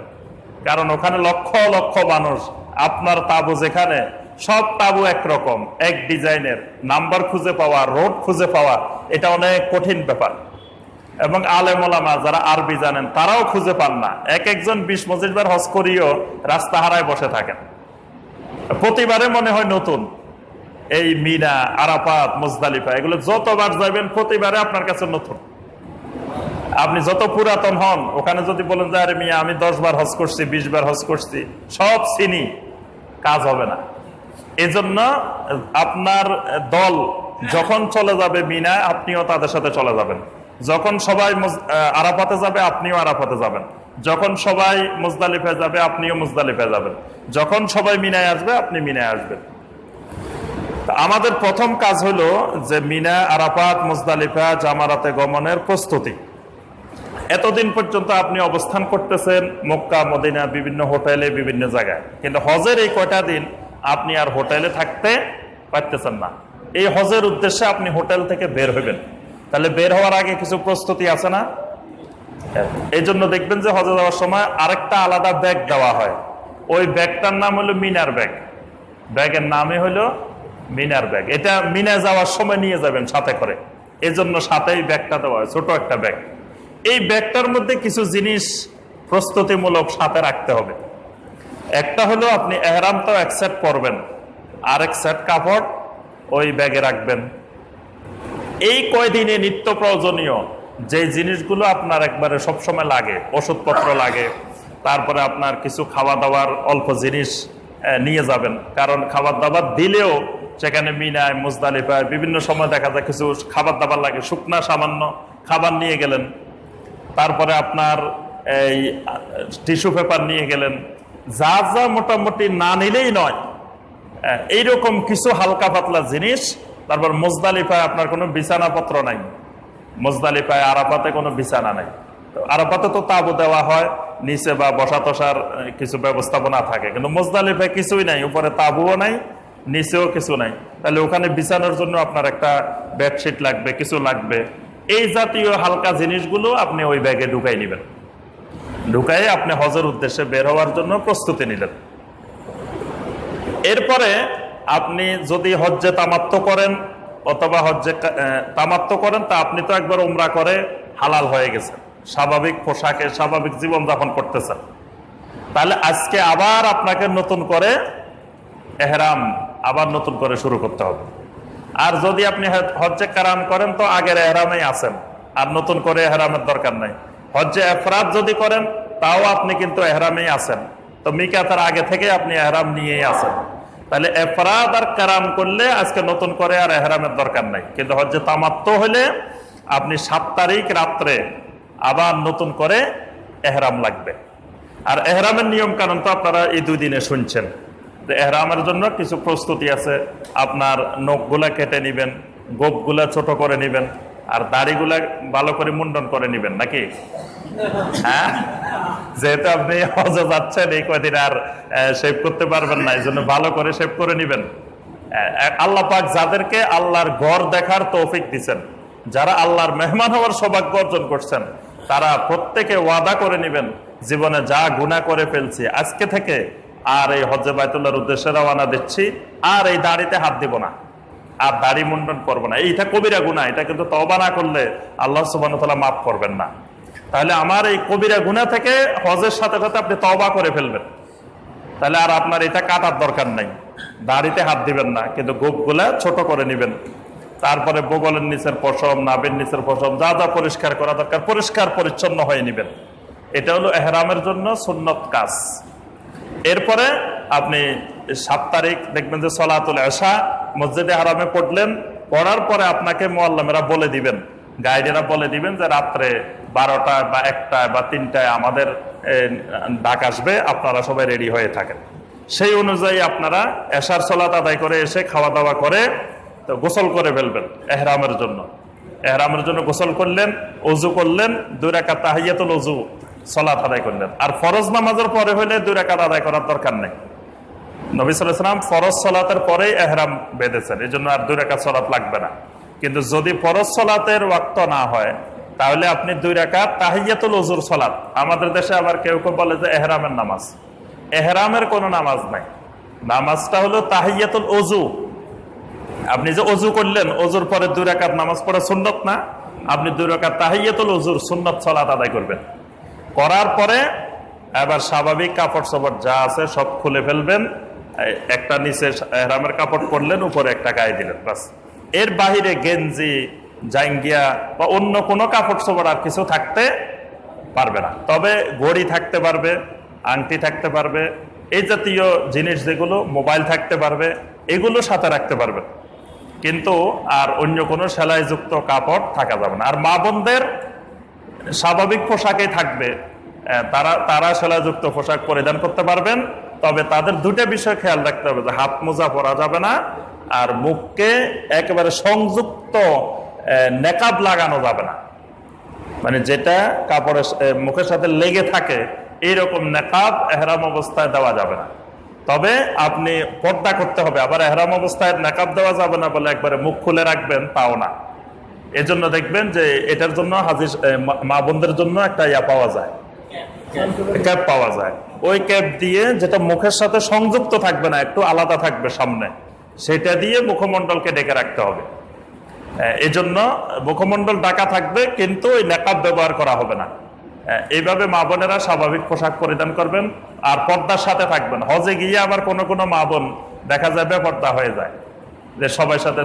কারণ ওখানে লক্ষ লক্ষ মানুষ, আপনার তাবু যেখানে, সব তাবু একরকম, এক ডিজাইনের, নাম্বার খুঁজে পাওয়া, রোড খুঁজে পাওয়া, এটা অনেক কঠিন ব্যাপার। এবং আলেম ওলামা যারা আরবি জানেন তারাও খুঁজে পান না। এক একজন 20-25 বার হজ করিও রাস্তা হারায় বসে থাকেন। প্রতিবারে মনে হয় নতুন। এই মিনা, আরাফাত, মুজদালিফা এগুলো যতবার যাবেন প্রতিবারে আপনার কাছে নতুন। আপনি যত পুরাতন হন, ওখানে যদি বলেন যে আরে মিয়া আমি 10 বার হজ করছি, 20 বার হজ করছি, সব চিনি, কাজ হবে না। এজন্য আপনার দল যখন চলে যাবে মিনা, আপনিও তাদের সাথে চলে যাবেন। যখন সবাই আরাফাতে যাবে, আপনিও আরাফাতে যাবেন। যখন সবাই মুজদালিফায় যাবে, আপনিও মুজদালিফায় যাবেন। যখন সবাই মিনায় আসবে, আপনি মিনায় আসবেন। আমাদের প্রথম কাজ হলো যে মিনা, আরাফাত, মুজদালিফা, জামারাতে গমনের প্রস্তুতি। এতদিন পর্যন্ত আপনি অবস্থান করতেছেন মক্কা, মদিনা, বিভিন্ন হোটেলে, বিভিন্ন জায়গায়, কিন্তু হজের এই কয়টা দিন আপনি আর হোটেলে থাকতে পারতেছেন না। এই হজের উদ্দেশ্যে আপনি হোটেল থেকে বের হবেন, তাহলে বের হওয়ার আগে কিছু প্রস্তুতি আছে না? এই জন্য দেখবেন যে হজে যাওয়ার সময় আরেকটা আলাদা ব্যাগ দেওয়া হয়। ওই ব্যাগটার নাম হলো মিনার ব্যাগ। ব্যাগের নামই হলো মিনার ব্যাগ। এটা মিনায় যাওয়ার সময় নিয়ে যাবেন সাথে করে, এই জন্য সাথেই ব্যাগটা দেওয়া হয়, ছোট একটা ব্যাগ। এই ব্যাগটার মধ্যে কিছু জিনিস প্রস্তুতিমূলক সাথে রাখতে হবে। একটা হলো আপনি এহরাম তো এক সেট পরবেন, আরেক সেট কাপড় ওই ব্যাগে রাখবেন। এই কয়দিনে নিত্য প্রয়োজনীয় যে জিনিসগুলো আপনার একবারে সবসময় লাগে, ওষুধপত্র লাগে, তারপরে আপনার কিছু খাওয়া দাওয়ার অল্প জিনিস নিয়ে যাবেন। কারণ খাবার দাবার দিলেও সেখানে মিনায়, মুজদালিফায় বিভিন্ন সময় দেখা যায় কিছু খাবার দাবার লাগে, শুকনা সামান্য খাবার নিয়ে গেলেন। তারপরে আপনার এই টিস্যু পেপার নিয়ে গেলেন। যা যা মোটামুটি না নিলেই নয়, এইরকম কিছু হালকা পাতলা জিনিস। তারপর মুজদালিফায় আপনার কোনো বিছানাপত্র নাই, মুজদালিফায় আরাফাতে কোনো বিছানা নাই। আরাফাতে তো তাবু দেওয়া হয়, নিচে বা বসা টসার কিছু ব্যবস্থাপনা থাকে, কিন্তু মুজদালিফায় কিছুই নাই, উপরে তাবুও নাই, নিচেও কিছু নাই। তাহলে ওখানে বিছানোর জন্য আপনার একটা বেডশিট লাগবে, কিছু লাগবে। এই জাতীয় হালকা জিনিসগুলো আপনি ওই ব্যাগে ঢুকাই নেবেন। ঢুকাই আপনি হজের উদ্দেশ্যে বের হওয়ার জন্য প্রস্তুতি নিলেন। এরপরে আপনি যদি হজ্জে তামাত্ম করেন অথবা হজ্জে তামাত্ম করেন, তা আপনি তো একবার উমরা করে হালাল হয়ে গেছেন, স্বাভাবিক পোশাকে স্বাভাবিক জীবনযাপন করতেছেন। তাহলে আজকে আবার আপনাকে নতুন করে এহরাম আবার নতুন করে শুরু করতে হবে। আর যদি আপনি হজ্জে কারান করেন তো আগের এহরামেই আছেন, আর নতুন করে এহরামের দরকার নাই। হজ্জে এফরাদ যদি করেন তাও আপনি কিন্তু এহরামেই আছেন, তো মিকাতের আগে থেকে আপনি এহরাম নিয়েই আছেন। তাহলে এফরাদ আর কারান করলে আজকে নতুন করে আর এহরামের দরকার নাই। কিন্তু হজ্জে তামাত্তু হলে আপনি 7 তারিখ রাত্রে আবার নতুন করে এহরাম লাগবে। আর এহরামের নিয়ম কানুন তো আপনারা এই 2 দিনে শুনছেন। এহরামের জন্য কিছু প্রস্তুতি আছে। আপনার নখগুলা কেটে নিবেন, গোপগুলা ছোট করে নিবেন, আর দাড়িগুলা ভালো করে মুন্ডন করে নিবেন, নাকি? হ্যাঁ, যেহেতু আপনি হজে যাচ্ছেন, এই কয়দিন আর শেভ করতে পারবেন না, এই জন্য ভালো করে শেভ করে নিবেন। আল্লাহ পাক যাদেরকে আল্লাহর ঘর দেখার তৌফিক দিচ্ছেন, যারা আল্লাহর মেহমান হওয়ার সৌভাগ্য অর্জন করছেন, তারা প্রত্যেকে ওয়াদা করে নিবেন, জীবনে যা গুনাহ করে ফেলছি আজকে থেকে আর এই হজ্জে বাইতুল্লাহর উদ্দেশ্যে রওনা দিচ্ছি, আর এই দাড়িতে হাত দিব না, আর দাড়ি মুন্ডন করবো না। এইটা কবিরা গুনাহ, এটা কিন্তু তওবা না করলে আল্লাহ সুবহানাহু ওয়া তাআলা মাফ করবেন না। তাহলে আমার এই কবিরা গুনাহ থেকে হজের সাথে সাথে আপনি তওবা করে ফেলবেন। তাহলে আর আপনার এটা কাটার দরকার নাই, দাড়িতে হাত দিবেন না, কিন্তু গোপগুলা ছোট করে নেবেন। তারপরে বগলের নিচের পশম, নাভির নিচের পশম, যা যা পরিষ্কার করা দরকার পরিষ্কার পরিচ্ছন্ন হয়ে নেবেন। এটা হলো এহরামের জন্য সুন্নত কাজ। এরপরে আপনি 7 তারিখ দেখবেন যে সলাতুল এশা মসজিদে হারামে পড়লেন, পড়ার পরে আপনাকে মুআল্লিমেরা বলে দিবেন, গাইডেরা বলে দিবেন যে রাত্রে 12টায় বা 1টায় বা 3টায় আমাদের ডাক আসবে, আপনারা সবাই রেডি হয়ে থাকেন। সেই অনুযায়ী আপনারা এশার সালাত আদায় করে এসে খাওয়া দাওয়া করে তো গোসল করে ফেলবেন এহরামের জন্য। এহরামের জন্য গোসল করলেন, ওযু করলেন, 2 রাকাত তাহিয়াতুল ওযু সালাত আদায় করলেন। আর ফরজ নামাজের পরে হলে 2 রাকাত আদায় করার দরকার নেই। নবী সাল্লাল্লাহু আলাইহি ওয়াসাল্লাম ফরজ সালাতের পরেই এহরাম বেঁধেছেন, এই জন্য আর 2 রাকাত সালাত লাগবে না। কিন্তু যদি ফরজ সালাতের ওয়াক্ত না হয় তাহলে আপনি 2 রাকাত তাহিয়াতুল ওযুর সালাত, আমাদের দেশে আবার কেউ কেউ বলে যে এহরামের নামাজ, এহরামের কোনো নামাজ নাই। নামাজটা হলো তাহিয়াতুল ওযু। আপনি যে ওযু করলেন, ওযুর পরে 2 রাকাত নামাজ পড়া সুন্নত না? আপনি 2 রাকাত তাহিয়াতুল ওযুর সুন্নত সালাত আদায় করবেন। করার পরে এবার স্বাভাবিক কাপড় সাপড় যা আছে সব খুলে ফেলবেন। একটা নিচে এহরামের কাপড় পরলেন, উপরে একটা গায়ে দিলেন, বাস। এর বাহিরে গেঞ্জি, জাঙ্গিয়া বা অন্য কোনো কাপড় সাপড় আর কিছু থাকতে পারবে না। তবে ঘড়ি থাকতে পারবে, আংটি থাকতে পারবে, এই জাতীয় জিনিস যেগুলো, মোবাইল থাকতে পারবে, এগুলো সাথে রাখতে পারবেন। কিন্তু আর অন্য কোনো সেলাইযুক্ত কাপড় থাকা যাবে না। আর মা বোনদের স্বাভাবিক পোশাকেই থাকবে, তারা সেলাইযুক্ত পোশাক পরিধান করতে পারবেন। তবে তাদের 2টা বিষয় খেয়াল রাখতে হবে, যে হাত মোজা পরা যাবে না, আর মুখকে একেবারে সংযুক্ত নেকাব লাগানো যাবে না। মানে যেটা কাপড়ের মুখের সাথে লেগে থাকে এইরকম নেকাব এহরাম অবস্থায় দেওয়া যাবে না। তবে আপনি পর্দা করতে হবে। আবার এহরাম অবস্থায় নেকাব দেওয়া যাবে না বলে একবারে মুখ খুলে রাখবেন, তাও না। এজন্য দেখবেন যে এটার জন্য হাজির মা বোনদের জন্য একটা পাওয়া যায়, ক্যাপ পাওয়া যায়। ওই ক্যাপ দিয়ে, যেটা মুখের সাথে সংযুক্ত থাকবে না, একটু আলাদা থাকবে সামনে, সেটা দিয়ে মুখমণ্ডলকে ডেকে রাখতে হবে। এজন্য মুখমণ্ডল ঢাকা থাকবে, কিন্তু ওই নেকাব ব্যবহার করা হবে না। এইভাবে মা বোনেরা স্বাভাবিক পোশাক পরিধান করবেন আর পর্দার সাথে থাকবেন। হজে গিয়ে আবার কোনো কোনো মা বোন দেখা যায় বেপর্দা হয়ে যায়, যে সবার সাথে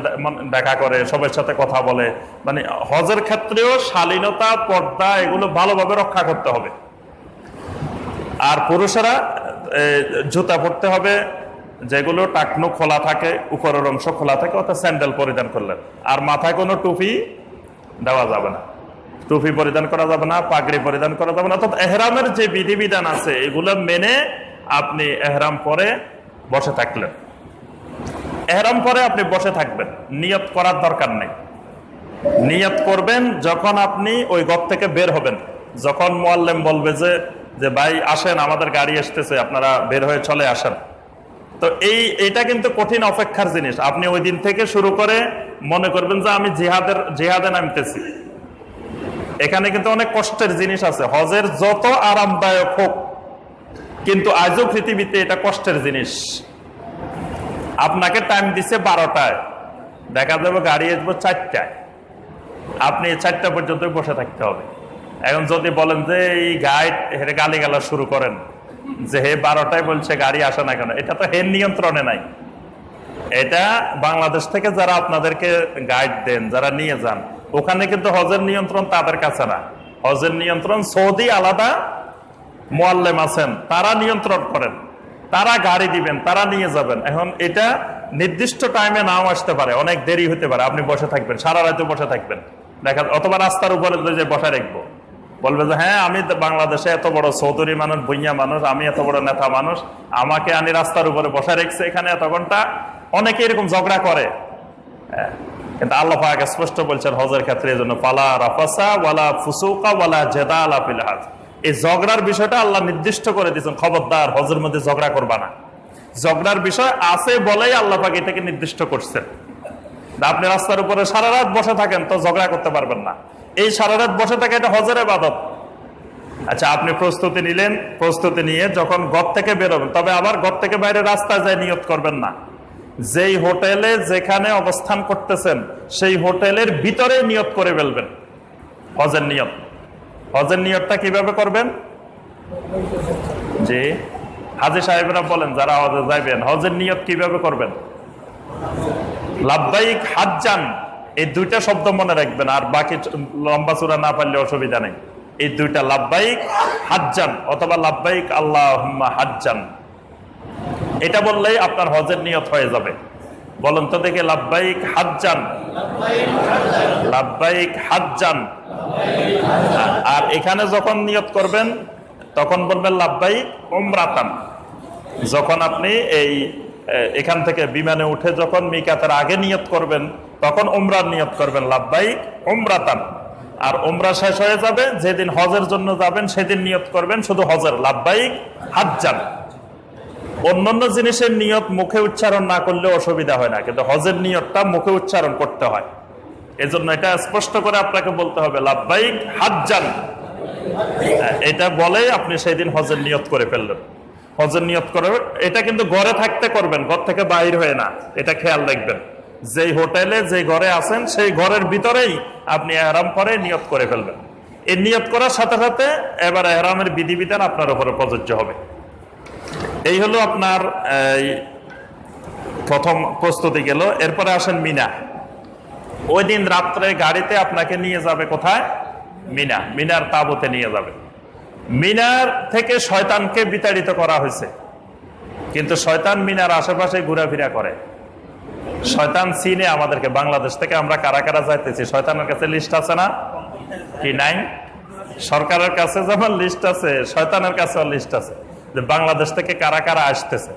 দেখা করে, সবার সাথে কথা বলে। মানে হজের ক্ষেত্রেও শালীনতা, পর্দা এগুলো ভালোভাবে রক্ষা করতে হবে। আর পুরুষেরা জুতা পরতে হবে যেগুলো টাকনু খোলা থাকে, উপরের অংশ খোলা থাকে, অর্থাৎ স্যান্ডেল পরিধান করলেন। আর মাথায় কোনো টুপি দেওয়া যাবে না, টুপি পরিধান করা যাবে না, পাগড়ি পরিধান করা যাবে না। অর্থাৎ এহরামের যে বিধিবিধান আছে এগুলো মেনে আপনি এহরাম পরে বসে থাকলেন। এহরাম পরে আপনি বসে থাকবেন, নিয়ত করার দরকার নেই। নিয়ত করবেন যখন আপনি ওই ঘর থেকে বের হবেন, যখন মুআল্লিম বলবে যে ভাই আসেন, আমাদের গাড়ি আসতেছে, আপনারা বের হয়ে চলে আসেন। তো এইটা কিন্তু কঠিন অপেক্ষার জিনিস। আপনি ওই দিন থেকে শুরু করে মনে করবেন যে আমি জিহাদে নামতেছি। এখানে কিন্তু অনেক কষ্টের জিনিস আছে। হজের যত আরামদায়ক হোক, কিন্তু আজও পৃথিবীতে এটা কষ্টের জিনিস। আপনাকে টাইম দিছে 12টায়, দেখা যাবে গাড়ি আসবো 4টায়, আপনি 4টা পর্যন্ত বসে থাকতে হবে। এখন যদি বলেন যে এই গাইড হেরে গালিগালা শুরু করেন যে হে 12টায় বলছে গাড়ি আসে না কেন, এটা তো হের নিয়ন্ত্রণে নাই। এটা বাংলাদেশ থেকে যারা আপনাদেরকে গাইড দেন, যারা নিয়ে যান, ওখানে কিন্তু হজের নিয়ন্ত্রণ তাদের কাছে না। হজের নিয়ন্ত্রণ সৌদি আলাদা মুআল্লিম আছেন, তারা নিয়ন্ত্রণ করেন, তারা গাড়ি দিবেন, তারা নিয়ে যাবেন। এখন এটা নির্দিষ্ট টাইমে নাও আসতে পারে, অনেক দেরি হতে পারে, আপনি বসে থাকবেন, সারা রাতে বসে থাকবেন। দেখা অথবা রাস্তার উপরে যে বসে রাখবো, বলবে যে হ্যাঁ আমি বাংলাদেশে এত বড় চৌধুরী মানুষ, ভুইয়া মানুষ, আমি এত বড় নেতা মানুষ, আমাকে আনি রাস্তার উপরে বসে রেখেছে এখানে এত ঘন্টা। অনেকে এরকম ঝগড়া করে, কিন্তু আল্লাহ পাক স্পষ্ট বলছেন হজের ক্ষেত্রে, এই জন্য ফালা রাফাসা ওয়ালা ফুসুকা ওয়ালা জেদালা ফিল হজ। এই ঝগড়ার বিষয়টা আল্লাহ নির্দিষ্ট করে দিয়েছেন, খবরদার হজের মধ্যে ঝগড়া করবা না। ঝগড়ার বিষয় আছে বলেই আল্লাহ পাক এটাকে নির্দিষ্ট করছেন। আপনি রাস্তার উপরে সারা রাত বসে থাকেন তো ঝগড়া করতে পারবেন না। এই সারা রাত বসে থাকে এটা হজের ইবাদত। আচ্ছা, আপনি প্রস্তুতি নিলেন, প্রস্তুতি নিয়ে যখন ঘর থেকে বেরোবেন, তবে আবার ঘর থেকে বাইরে রাস্তায় যায় নিয়ত করবেন না। যেই হোটেলে যেখানে অবস্থান করতেছেন সেই হোটেলের ভিতরে নিয়ত করে ফেলবেন হজের নিয়ত। হজের নিয়তটা কিভাবে করবেন? জি, হাজী সাহেবরা বলেন যারা হজে যাইবেন, হজের নিয়ত কিভাবে করবেন? লাব্বাইক হাজ্জান, এই দুইটা শব্দ মনে রাখবেন, আর বাকি লম্বা চূড়া না পারলে অসুবিধা নেই। এই দুইটা লাব্বাইক হাজ্জান অথবা লাব্বাইক আল্লাহুম্মা হাজ্জান, এটা বললেই আপনার হজের নিয়ত হয়ে যাবে। বলেন তো দেখে, লাব্বাইক হাজ্জান, লাব্বাইক হাজ্জান। আর এখানে যখন নিয়ত করবেন তখন বলবেন লাব্বাইক উমরাতান। যখন আপনি এখান থেকে বিমানে উঠে যখন মিকাতের আগে নিয়ত করবেন তখন উমরার নিয়ত করবেন লাব্বাইক উমরাতান। আর উমরা শেষ হয়ে যাবে, যেদিন হজের জন্য যাবেন সেদিন নিয়ত করবেন শুধু হজের, লাব্বাইক হাজ্জান। অন্যান্য জিনিসের নিয়ত মুখে উচ্চারণ না করলে অসুবিধা হয় না, কিন্তু হজের নিয়তটা মুখে উচ্চারণ করতে হয়। এজন্য এটা স্পষ্ট করে আপনাকে বলতে হবে লাব্বাইক হাজ্জান। এটা বলে আপনি সেদিন হজের নিয়ত করে ফেললেন। হজের নিয়ত করে এটা কিন্তু ঘরে থাকতে করবেন, ঘর থেকে বাইর হয়ে না, এটা খেয়াল রাখবেন। যেই হোটেলে যে ঘরে আছেন সেই ঘরের ভিতরেই আপনি ইহরাম করে নিয়ত করে ফেলবেন। এই নিয়ত করার সাথে সাথে এবার ইহরামের বিধিবিধান আপনার উপরে প্রযোজ্য হবে। এই হলো আপনার প্রথম প্রস্তুতি গেল। এরপরে আসেন মিনা। ওই দিন রাত্রে গাড়িতে আপনাকে নিয়ে যাবে কোথায়? মিনা, মিনার তাঁবুতে নিয়ে যাবে। মিনার থেকে শয়তানকে বিতাড়িত করা হয়েছে, কিন্তু শয়তান মিনার আশেপাশে ঘোরাফেরা করে। শয়তান চিনে আমাদেরকে। বাংলাদেশ থেকে আমরা কারা কারা যাইতেছি, শয়তানের কাছে লিস্ট আছে না? কি নাই? সরকারের কাছে যেমন লিস্ট আছে, শয়তানের কাছেও লিস্ট আছে যে বাংলাদেশ থেকে কারা কারা আসতেছে।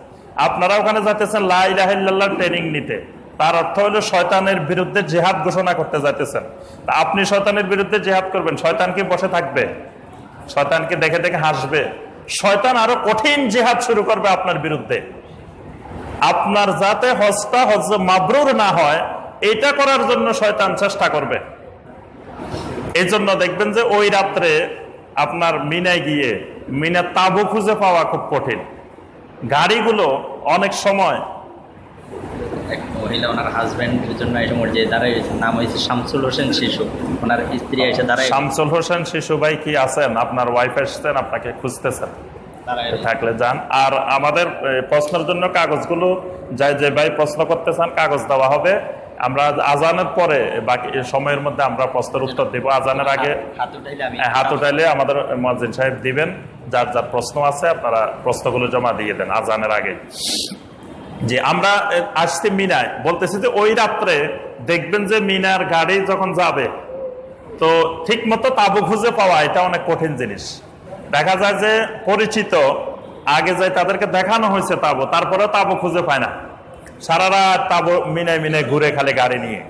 আপনারা ওখানে যাইতেছেন লা ইলাহা ইল্লাল্লাহ ট্রেনিং নিতে, তার অর্থ হলো শয়তানের বিরুদ্ধে জিহাদ ঘোষণা করতে যাইতেছেন। তা আপনি শয়তানের বিরুদ্ধে জিহাদ করবেন, শয়তান কি বসে থাকবে? শয়তানকে দেখে দেখে হাসবে। শয়তান আরো কঠিন জিহাদ শুরু করবে আপনার বিরুদ্ধে। আপনার যাতে হজটা হজ মাবরুর না হয় এটা করার জন্য শয়তান চেষ্টা করবে। এই জন্য দেখবেন যে ওই রাত্রে আপনার মিনায় গিয়ে মিনার তাঁবু খুঁজে পাওয়া খুব কঠিন। গাড়িগুলো অনেক সময় এক মহিলা ওনার হাজবেন্ডের জন্য এসে মসজিদে দাঁড়ায়, নাম হয়েছে শামসুল হোসেন শিশু, ওনার স্ত্রী এসে দাঁড়ায়। শামসুল হোসেন শিশু ভাই কি আছেন? আপনার ওয়াইফ এসছেন, আপনাকে খুঁজতেছেন, থাকলে যান। আর আমাদের প্রশ্নের জন্য কাগজগুলো যে ভাই প্রশ্ন করতে চান কাগজ দেওয়া হবে। আমরা আজানের পরে বাকি সময়ের মধ্যে আমরা প্রশ্নের উত্তর দিব। আজানের আগে হাত উঠাইলে আমাদের মুয়াজ্জিন সাহেব দিবেন। যার যার প্রশ্ন আছে আপনারা প্রশ্নগুলো জমা দিয়ে দেন আজানের আগে। যে আমরা আসছি মিনায়, বলতেছি যে ওই রাত্রে দেখবেন যে মিনার গাড়ি যখন যাবে তো ঠিক মতো তাঁবু খুঁজে পাওয়া এটা অনেক কঠিন জিনিস। দেখা যায় যে পরিচিত আগে যায় তাদেরকে দেখানো হয়েছে তাঁবু, তারপরে তাঁবু খুঁজে পায় না। সারা রাত তাঁবু মিনায় মিনায় ঘুরে খালি গাড়ি নিয়ে।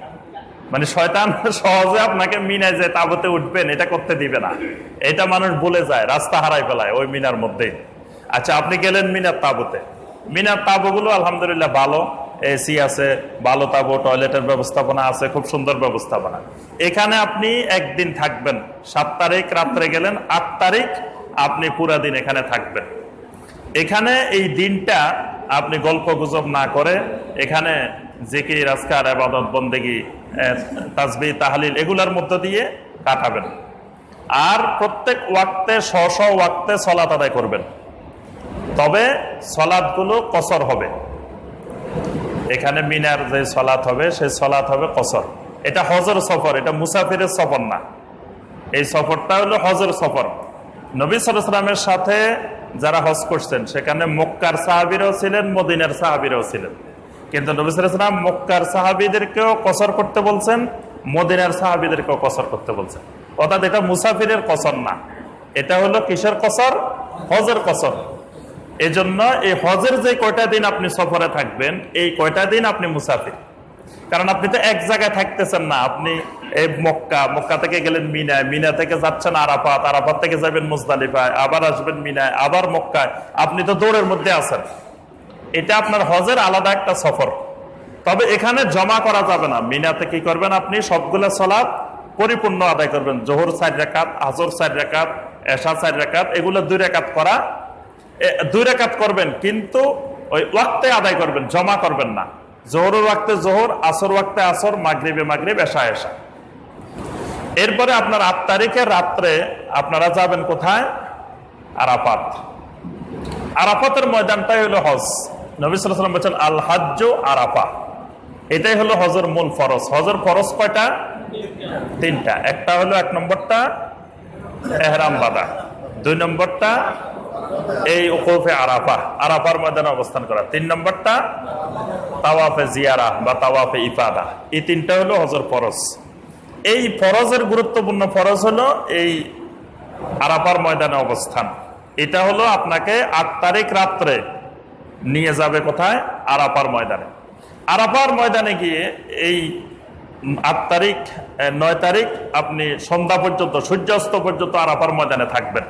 মানে শয়তান সহজে আপনাকে মিনায় যে তাঁবুতে উঠবেন এটা করতে দিবে না। এটা মানুষ ভুলে যায়, রাস্তা হারাই ফেলায় ওই মিনার মধ্যেই। আচ্ছা, আপনি গেলেন মিনার তাঁবুতে। মিনার তাঁবুগুলো আলহামদুলিল্লাহ ভালো, এসি আছে, ভালো তাঁবু, টয়লেটের ব্যবস্থাপনা আছে, খুব সুন্দর ব্যবস্থাপনা। এখানে আপনি একদিন থাকবেন। 7 তারিখ রাত্রে গেলেন, 8 তারিখ আপনি পুরা দিন এখানে থাকবেন। এখানে এই দিনটা আপনি গল্প গুজব না করে এখানে জিকির, আজকার, ইবাদত, বন্দেগী, তাসবিহ, তাহলিল এগুলোর মধ্য দিয়ে কাটাবেন। আর প্রত্যেক ওয়াক্তে স্ব ওয়াক্তে সলাত আদায় করবেন। তবে সলাৎগুলো কসর হবে। এখানে মিনার যে সলাৎ হবে সেই সলাৎ হবে কসর। এটা হজের সফর, এটা মুসাফিরের সফর না। এই সফরটা হলো হজের সফর। নবী সাল্লাল্লাহু আলাইহি ওয়াসাল্লামের সাথে যারা হজ করছেন সেখানে মক্কার সাহাবীরাও ছিলেন, মদিনার সাহাবীরাও ছিলেন। কিন্তু নবী সাল্লাল্লাহু আলাইহি ওয়াসাল্লাম মক্কার সাহাবীদেরকেও কসর করতে বলছেন, মদিনার সাহাবীদেরকেও কসর করতে বলছেন। অর্থাৎ এটা মুসাফিরের কসর না, এটা হলো কিসের কসর? হজের কসর। এজন্য এই হজের যে কয়টা দিন আপনি সফরে থাকবেন এই কয়টা দিন আপনি মুসাফির। কারণ আপনি তো এক জায়গায় থাকতেছেন না। আপনি এই মক্কা থেকে গেলেন মিনায়, মিনা থেকে যাচ্ছেন আরাফাত, আরাফাত থেকে যাবেন মুজদালিফায়, আবার আসবেন মিনায়, আবার মক্কায়। আপনি তো দৌড়ের মধ্যে আছেন। এটা আপনার হজের আলাদা একটা সফর। তবে এখানে জমা করা যাবে না। মিনাতে কি করবেন? আপনি সবগুলো সালাত পরিপূর্ণ আদায় করবেন। জোহর 4 রাকাত, আসর 4 রাকাত, এশা 4 রাকাত, এগুলো 2 রাকাত করা, 2 রাকাত করবেন, কিন্তু ওই ওয়াক্তে আদায় করবেন, জমা করবেন না। জোহরের ওয়াক্তে জোহর, আসর ওয়াক্তে আসর, মাগরিবে মাগরিব, এশা এশা। এরপরে আপনার 8 তারিখের রাত্রে আপনারা যাবেন কোথায়? আরাফাত। আরাফাতের ময়দানটাই হলো হজ। নবী সাল্লাল্লাহু আলাইহি ওয়াসাল্লাম বলেছেন আল হাজ্জু আরাফা। এটাই হলো হজের মূল ফরজ। হজের ফরজ কয়টা? 3টা। একটা হলো 1 নম্বরটা ইহরাম বাঁধা, 2 নম্বরটা এই উকুফে আরাফা, আরাফার ময়দানে অবস্থান করা, 3 নম্বরটা তাওয়াফে জিয়ারা বা তাওয়াফে ইফাদা। এই 3টা হলো হজের ফরজ। এই ফরজের গুরুত্বপূর্ণ ফরজ হলো এই আরাফার ময়দানে অবস্থান। এটা হলো আপনাকে 8 তারিখ রাত্রে নিয়ে যাবে কোথায়? আরাফার ময়দানে। আরাফার ময়দানে গিয়ে এই 8 তারিখ 9 তারিখ আপনি সন্ধ্যা পর্যন্ত, সূর্যাস্ত পর্যন্ত আরাফার ময়দানে থাকবেন।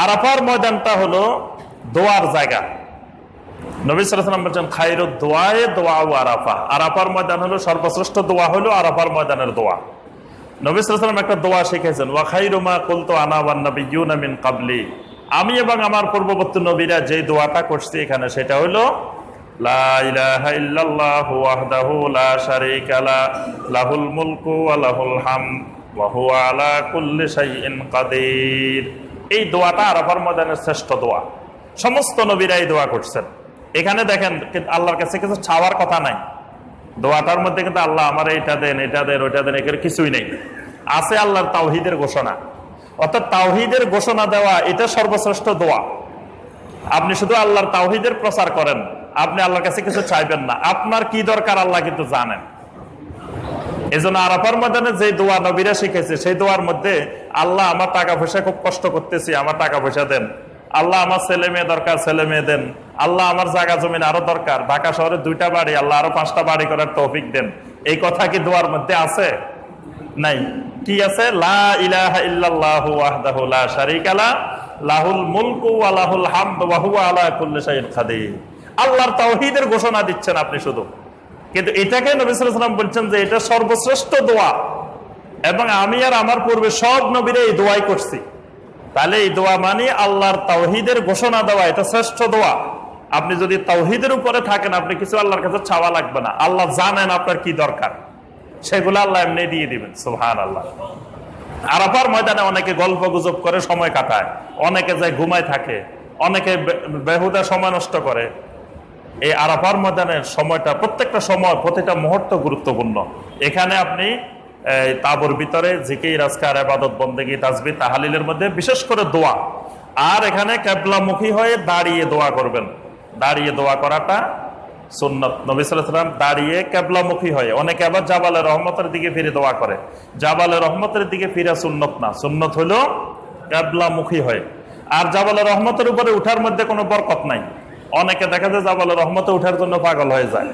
আরাফার ময়দানটা হলো দোয়ার জায়গা। নবী সাল্লাল্লাহু আলাইহি ওয়াসাল্লাম বলেছেন খায়রুদ দুআয়ে দুআউ আরাফা। আরাফার ময়দান হলো সর্বশ্রেষ্ঠ দোয়া হলো আরাফার ময়দানের দোয়া। নবী সাল্লাল্লাহু আলাইহি ওয়াসাল্লাম একটা দোয়া শিখিয়েছেন, ওয়া খায়রু মা কুলতু আনা ওয়ান নাবিয়্যুনা মিন ক্বাবলি। আমি এবং আমার পূর্ববর্তী নবীরা যে দোয়াটা করছি এখানে, সেটা হলো লা ইলাহা ইল্লাল্লাহু ওয়াহদাহু লা শারীকা লা লাহুল মুলকু ওয়া লাহুল হামদ ওয়া হুয়া আলা কুল্লি শাইইন কাদির। এই দোয়াটা আরাফার ময়দানের শ্রেষ্ঠ দোয়া। সমস্ত নবীরা এই দোয়া করছেন। এখানে দেখেন আল্লাহর কাছে কিছু চাওয়ার কথা নাই। দোয়াটার মধ্যে কিন্তু আল্লাহ আমার এইটা দেন, এটা দেন, ওইটা দেন, এর কিছুই নেই। আছে আল্লাহর তাওহীদের ঘোষণা। অর্থাৎ তাওহীদের ঘোষণা দেওয়া এটা সর্বশ্রেষ্ঠ দোয়া। আপনি শুধু আল্লাহর তাওহীদের প্রচার করেন, আপনি আল্লাহর কাছে কিছু চাইবেন না। আপনার কি দরকার আল্লাহ কিন্তু জানেন। এজন্য আরাফার ময়দানে যে দোয়া নবীরা শিখেছে, সেই দোয়ার মধ্যে আল্লাহ আমার টাকা পয়সা খুব কষ্ট করতেছি, আমার টাকা পয়সা দেন। আল্লাহ আমার ছেলে মেয়ে দরকার, ছেলে মেয়ে দেন। আল্লাহ আমার জায়গা জমিন আরো দরকার, ঢাকা শহরে 2টা বাড়ি, আল্লাহ আরো 5টা বাড়ি করার তৌফিক দেন। এই কথা কি দোয়ার মধ্যে আছে? নাই। কি আছে? লা ইলাহা ইল্লাল্লাহু ওয়াহদাহু লা শারীকা লা লাহুল মুলকু ওয়া লাহুল হামদ ওয়া হুয়া আলা কুল্লি শাইইন কাদির। আল্লাহর তাওহীদের ঘোষণা দিচ্ছেন আপনি শুধু, কিন্তু এটাকে নবী সাল্লাল্লাহু আলাইহি ওয়াসাল্লাম বলছেন যে এটা সর্বশ্রেষ্ঠ দোয়া, এবং আমি আর আমার পূর্বে সব নবীরা এই দোয়াই করছি। তাহলে এই দোয়া মানে আল্লাহর তাওহীদের ঘোষণা দেওয়া, এটা শ্রেষ্ঠ দোয়া। আপনি যদি তাওহীদের উপরে থাকেন, আপনি কিছু আল্লাহর কাছে চাওয়া লাগবে না। আল্লাহ জানেন আপনার কি দরকার, সেগুলো আল্লাহ এমনি দিয়ে দিবেন। সুবহানাল্লাহ। আরাফার ময়দানে অনেকে গল্প গুজব করে সময় কাটায়, অনেকে যায় ঘুমায় থাকে, অনেকে বেহুদা সময় নষ্ট করে। এই আরাফার ময়দানের সময়টা, প্রত্যেকটা সময়, প্রতিটা মুহূর্ত গুরুত্বপূর্ণ। এখানে আপনি তাবুর ভিতরে জিকির, আজকার, ইবাদত, বন্দেগী, তাসবিহ, তাহলিলের মধ্যে বিশেষ করে দোয়া। আর এখানে কিবলামুখী হয়ে দাঁড়িয়ে দোয়া করবেন। দাঁড়িয়ে দোয়া করাটা সুন্নত। নবী সাল্লাল্লাহু আলাইহি ওয়াসাল্লাম দাঁড়িয়ে কিবলামুখী হয়ে, অনেকে আবার জাবালে রহমতের দিকে ফিরে দোয়া করে। জাবালে রহমতের দিকে ফিরা সুন্নত না, সুন্নত হলো কিবলামুখী হয়ে। আর জাবালে রহমতের উপরে উঠার মধ্যে কোনো বরকত নাই। অনেকে দেখা যায় জাবালে রহমতে উঠার জন্য পাগল হয়ে যায়,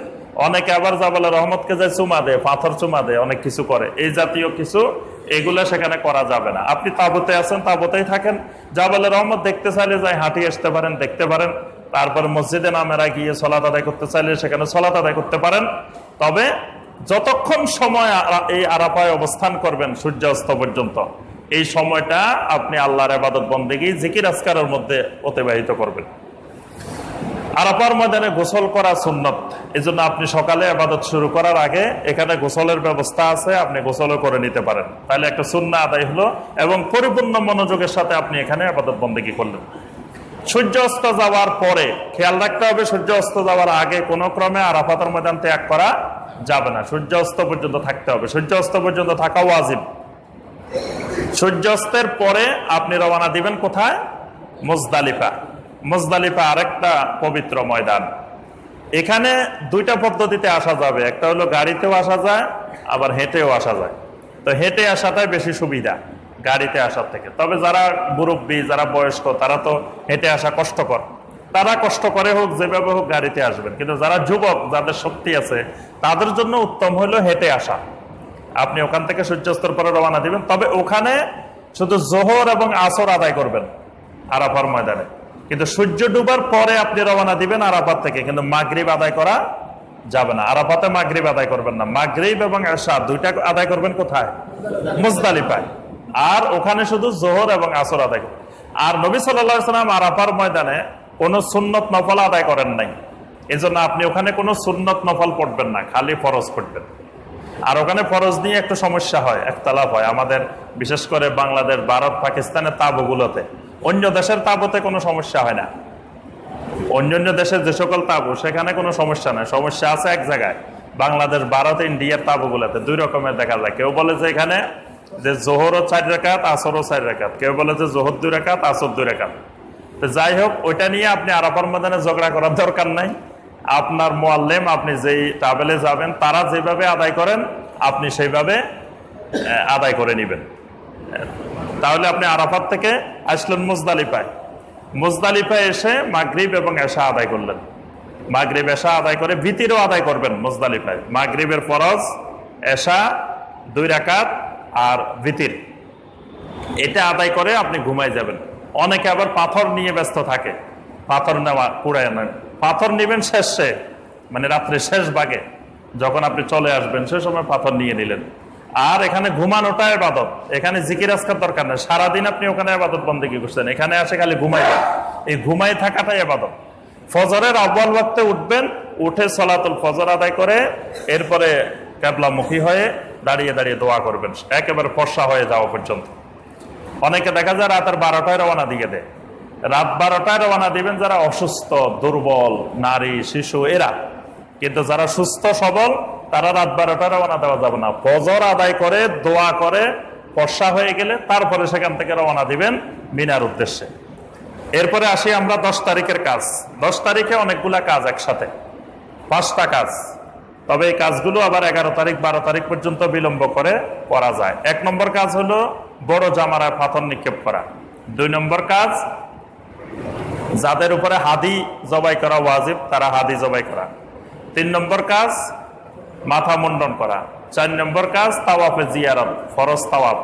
অনেকে আবার জাবালে রহমতকে যায় চুমা দেয়, পাথর চুমা দেয়, অনেক কিছু করে। এই জাতীয় কিছু এগুলা সেখানে করা যাবে না। আপনি তাবুতে আছেন, তাবুতেই থাকেন। জাবালে রহমত দেখতে চাইলে যাই হাঁটিয়ে আসতে পারেন, দেখতে পারেন। তারপর মসজিদে নামেরা গিয়ে সলাত আদায় করতে চাইলে সেখানে সলাত আদায় করতে পারেন। তবে যতক্ষণ সময় এই আরাফায় অবস্থান করবেন সূর্যাস্ত পর্যন্ত, এই সময়টা আপনি আল্লাহর ইবাদত, বন্দেগী, জিকির, আজকারের মধ্যে অতিবাহিত করবেন। আরাফার ময়দানে গোসল করা সুন্নত। এজন্য আপনি সকালে ইবাদত শুরু করার আগে এখানে গোসলের ব্যবস্থা আছে, আপনি গোসলও করে নিতে পারেন। তাহলে একটা সুন্নাহ আদায় হলো এবং পরিপূর্ণ মনোযোগের সাথে আপনি এখানে ইবাদত বন্দেগী করলেন। সূর্য অস্ত যাওয়ার পরে খেয়াল রাখতে হবে, সূর্য অস্ত যাওয়ার আগে কোনো ক্রমে আরাফাতের ময়দান ত্যাগ করা যাবে না। সূর্য অস্ত পর্যন্ত থাকতে হবে। সূর্য অস্ত পর্যন্ত থাকা ওয়াজিব। সূর্যাস্তের পরে আপনি রওনা দিবেন কোথায়? মুজদালিফা। মুজদালিফা আরেকটা পবিত্র ময়দান। এখানে 2টা পদ্ধতিতে আসা যাবে। একটা হলো গাড়িতেও আসা যায়, আবার হেঁটেও আসা যায়। তো হেঁটে আসাটাই বেশি সুবিধা গাড়িতে আসার থেকে। তবে যারা মুরব্বী, যারা বয়স্ক, তারা তো হেঁটে আসা কষ্টকর, তারা কষ্ট করে হোক, যেভাবে হোক গাড়িতে আসবেন। কিন্তু যারা যুবক, যাদের শক্তি আছে, তাদের জন্য উত্তম হলো হেঁটে আসা। আপনি ওখান থেকে সূর্যাস্তের পরে রওনা দিবেন। তবে ওখানে শুধু জোহর এবং আসর আদায় করবেন আরাফার ময়দানে, কিন্তু সূর্য ডুবার পরে আপনি রওনা দিবেন আরাফাত থেকে। কিন্তু মাগরিব আদায় করা যাবে না। আরাফাতে মাগরিব আদায় করবেন না। মাগরিব এবং এশা 2টা আদায় করবেন কোথায়? মুজদালিফায়। আর ওখানে শুধু জোহর এবং আসর আদায় করবেন। আর নবী সাল্লাল্লাহু আলাইহি ওয়াসাল্লাম আরাফার ময়দানে কোনো সুন্নত নফল আদায় করেন নাই। এজন্য আপনি ওখানে কোনো সুন্নত নফল পড়বেন না, খালি ফরজ পড়বেন। আর ওখানে ফরজ নিয়ে একটু সমস্যা হয়, একতলাফ হয় আমাদের, বিশেষ করে বাংলাদেশ, ভারত, পাকিস্তানের তাঁবুগুলোতে। অন্য দেশের তাঁবুতে কোনো সমস্যা হয় না, অন্যান্য দেশের যে সকল তাঁবু সেখানে কোনো সমস্যা নাই। সমস্যা আছে এক জায়গায়, বাংলাদেশ, ভারত, ইন্ডিয়ার তাঁবুগুলোতে দুই রকমের দেখা যায়। কেউ বলে যে এখানে যে জোহরও 4 রাকাত, আসরও 4 রাকাত, কেউ বলে যে জোহর 2 রাকাত, আসর 2 রাকাত। তো যাই হোক, ওইটা নিয়ে আপনি আরাফার ময়দানে ঝগড়া করার দরকার নাই। আপনার মুআল্লিম, আপনি যেই ট্রাভেলে যাবেন তারা যেভাবে আদায় করেন আপনি সেইভাবে আদায় করে নেবেন। তাহলে আপনি আরাফাত থেকে আসলেন মুজদালিফায়, মুজদালিফায় এসে মাগরিব এবং এশা আদায় করলেন। মাগরিব এশা আদায় করে ভিতরেও আদায় করবেন মুজদালিফায়। মাগরিবের ফরজ, এশা 2 রাকাত আর ভিতির, এটা আদায় করে আপনি ঘুমায় যাবেন। অনেকে আবার পাথর নিয়ে ব্যস্ত থাকে, পাথর নেওয়া, কুড়ায় নেন। পাথর নেবেন শেষে, মানে রাত্রে শেষ ভাগে যখন আপনি চলে আসবেন সে সময় পাথর নিয়ে নিলেন। আর এখানে ঘুমানোটা ইবাদত, এখানে জিকির আজকার দরকার নেই। সারাদিন আপনি ওখানে ইবাদত বন্দেগী করছেন, এখানে আসে খালি ঘুমাইবেন। এই ঘুমাই থাকাটাই ইবাদত। ফজরের আউয়াল ওয়াক্তে উঠবেন, উঠে সালাতুল ফজর আদায় করে এরপরে কিবলামুখী হয়ে দাঁড়িয়ে দাঁড়িয়ে দোয়া করবেন একেবারে ফর্সা হয়ে যাওয়া পর্যন্ত। অনেকে দেখা যায় রাতের 12টায় রওনা দিয়ে দেয়। রাত 12টায় রওনা দিবেন যারা অসুস্থ, দুর্বল, নারী, শিশু, এরা। কিন্তু যারা সুস্থ সবল তারা রাত 12টায় রওনা দেওয়া যাবে না। ফজর আদায় করে দোয়া করে ফর্সা হয়ে গেলে তারপরে সেখান থেকে রওনা দিবেন মিনার উদ্দেশ্যে। এরপরে আসি আমরা 10 তারিখের কাজ। 10 তারিখে অনেকগুলা কাজ একসাথে, 5টা কাজ। তবে এই কাজগুলো আবার 11 তারিখ 12 তারিখ পর্যন্ত বিলম্ব করে করা যায়। 1 নম্বর কাজ হলো বড় জামারায় পাথর নিক্ষেপ করা। 2 নম্বর কাজ যাদের উপরে হাদি জবাই করা ওয়াজিব তারা হাদি জবাই করা। 3 নম্বর কাজ মাথা মুন্ডন করা। 4 নম্বর কাজ তাওয়াফে জিয়ারত, ফরজ তাওয়াফ।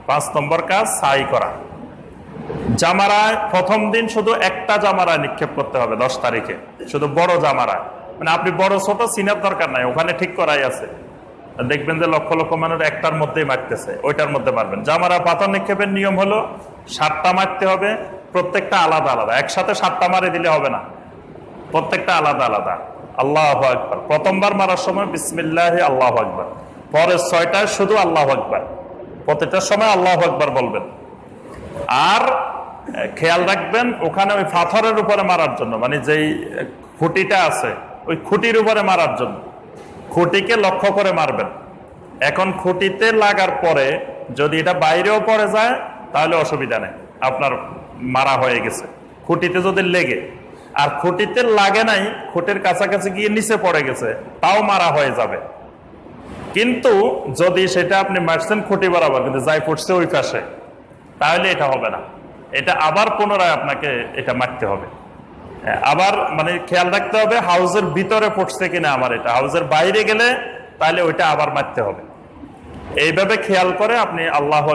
5 নম্বর কাজ সাই করা। জামারায় প্রথম দিন শুধু একটা জামারায় নিক্ষেপ করতে হবে 10 তারিখে, শুধু বড় জামারায়। মানে আপনি বড় ছোট চিনার দরকার নাই, ওখানে ঠিক করাই আছে। দেখবেন যে লক্ষ লক্ষ মানুষ একটার মধ্যেই মারতেছে, ওইটার মধ্যে মারবেন। জামারা পাথর নিক্ষেপের নিয়ম হলো 7টা মারতে হবে, প্রত্যেকটা আলাদা আলাদা। একসাথে 7টা মারে দিলে হবে না, প্রত্যেকটা আলাদা আলাদা। আল্লাহু আকবার, প্রথমবার মারার সময় বিসমিল্লাহি আল্লাহু আকবার, পরে 6টায় শুধু আল্লাহু আকবার, প্রত্যেকটার সময় আল্লাহু আকবার বলবেন। আর খেয়াল রাখবেন ওখানে ওই পাথরের উপরে মারার জন্য, মানে যেই খুঁটিটা আছে ওই খুঁটির উপরে মারার জন্য খুঁটিকে লক্ষ্য করে মারবেন। এখন খুঁটিতে লাগার পরে যদি এটা বাইরেও পড়ে যায় তাহলে অসুবিধা নেই, আপনার মারা হয়ে গেছে। খুঁটিতে যদি লেগে, আর খুঁটিতে লাগে নাই, খুঁটির কাছাকাছি গিয়ে নিচে পড়ে গেছে, তাও মারা হয়ে যাবে। কিন্তু যদি সেটা আপনি মারছেন খুঁটি বরাবর কিন্তু যাই পড়ছে ওই পাশে, তাহলে এটা হবে না, এটা আবার পুনরায় আপনাকে এটা মারতে হবে। আবার মানে খেয়াল রাখতে হবে হাউজের ভিতরে পড়ছে কিনা আমার, এটা হাউজের বাইরে গেলে তাহলে ওইটা আবার মারতে হবে। এইভাবে খেয়াল করে আপনি আল্লাহু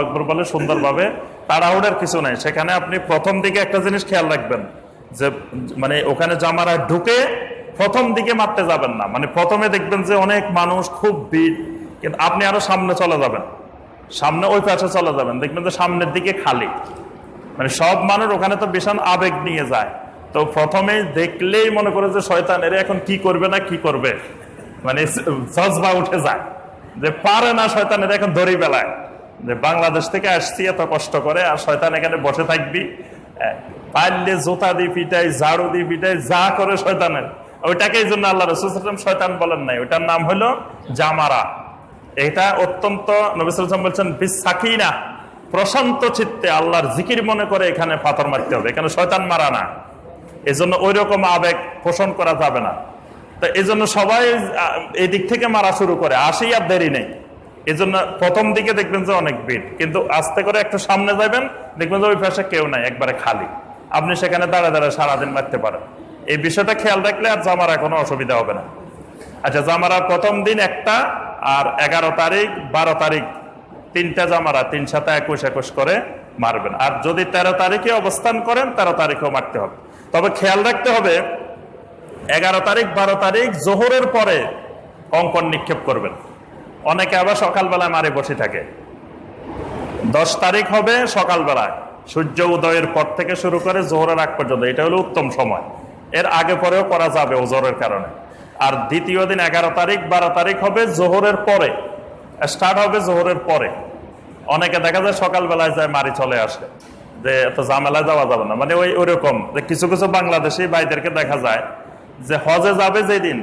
আকবার বলে সুন্দরভাবে, তাড়াহুড়ার কিছু নাই। সেখানে আপনি প্রথম দিকে একটা জিনিস খেয়াল রাখবেন যে মানে ওখানে জামারায় ঢুকে প্রথম দিকে মারতে যাবেন না। মানে প্রথমে দেখবেন যে অনেক মানুষ, খুব ভিড়, কিন্তু আপনি আরো সামনে চলে যাবেন, সামনে ওই পাশে চলে যাবেন, দেখবেন যে সামনের দিকে খালি। মানে সব মানুষ ওখানে তো ভীষণ আবেগ নিয়ে যায়, তো প্রথমে দেখলেই মনে করে যে শয়তান এরা এখন কি করবে না কি করবে, মানে জজবা উঠে যায় যে পারে না শয়তান এরা এখন ধরি বেলায়, যে বাংলাদেশ থেকে আসছি এত কষ্ট করে আর শয়তান এখানে বসে থাকবি, পারলে জোতা দিয়ে পিটাই, ঝাড়ু দিয়ে পিটাই, যা করে শয়তানের। ওইটাকে এই জন্য আল্লাহ রাসূল সাল্লাল্লাহু আলাইহি ওয়াসাল্লাম শয়তান বলেন নাই, ওইটার নাম হলো জামারা। এটা অত্যন্ত নবী সাল্লাল্লাহু আলাইহি ওয়াসাল্লাম বলছেন বিসাকিনা, প্রশান্ত চিত্তে আল্লাহর জিকির মনে করে এখানে পাথর মারতে হবে, এখানে শয়তান মারা না। এই জন্য ওই রকম আবেগ পোষণ করা যাবে না। তো এই জন্য সবাই এই দিক থেকে মারা শুরু করে, আসি আর দেরি নেই। এই জন্য প্রথম দিকে দেখবেন যে অনেক ভিড়, কিন্তু আস্তে করে একটু সামনে যাবেন, দেখবেন যে ওই পাশে কেউ নাই, একবারে খালি। আপনি সেখানে দাঁড়া দাঁড়া সারাদিন মারতে পারেন। এই বিষয়টা খেয়াল রাখলে আর জামারা কোনো অসুবিধা হবে না। আচ্ছা, জামারার প্রথম দিন একটা, আর 11 তারিখ 12 তারিখ 3টা জামারা, 3 7 21 করে মারবেন। আর যদি 13 তারিখে অবস্থান করেন 13 তারিখেও মারতে হবে। তবে খেয়াল রাখতে হবে 11 তারিখ 12 তারিখ জোহরের পরে কঙ্কন নিক্ষেপ করবেন। অনেকে আবার সকালবেলায় মারে বসে থাকে। 10 তারিখ হবে সকালবেলায়, সূর্য উদয়ের পর থেকে শুরু করে জোহরের আগ পর্যন্ত, এটা হলো উত্তম সময়। এর আগে পরেও করা যাবে ওজরের কারণে। আর দ্বিতীয় দিন 11 তারিখ 12 তারিখ হবে জোহরের পরে, স্টার্ট হবে জোহরের পরে। অনেকে দেখা যায় সকালবেলায় যায় মারি চলে আসে, যে এত ঝামেলায় যাওয়া যাবে না, মানে ওইরকম যে কিছু কিছু বাংলাদেশি ভাইদেরকে দেখা যায় যে হজে যাবে যেদিন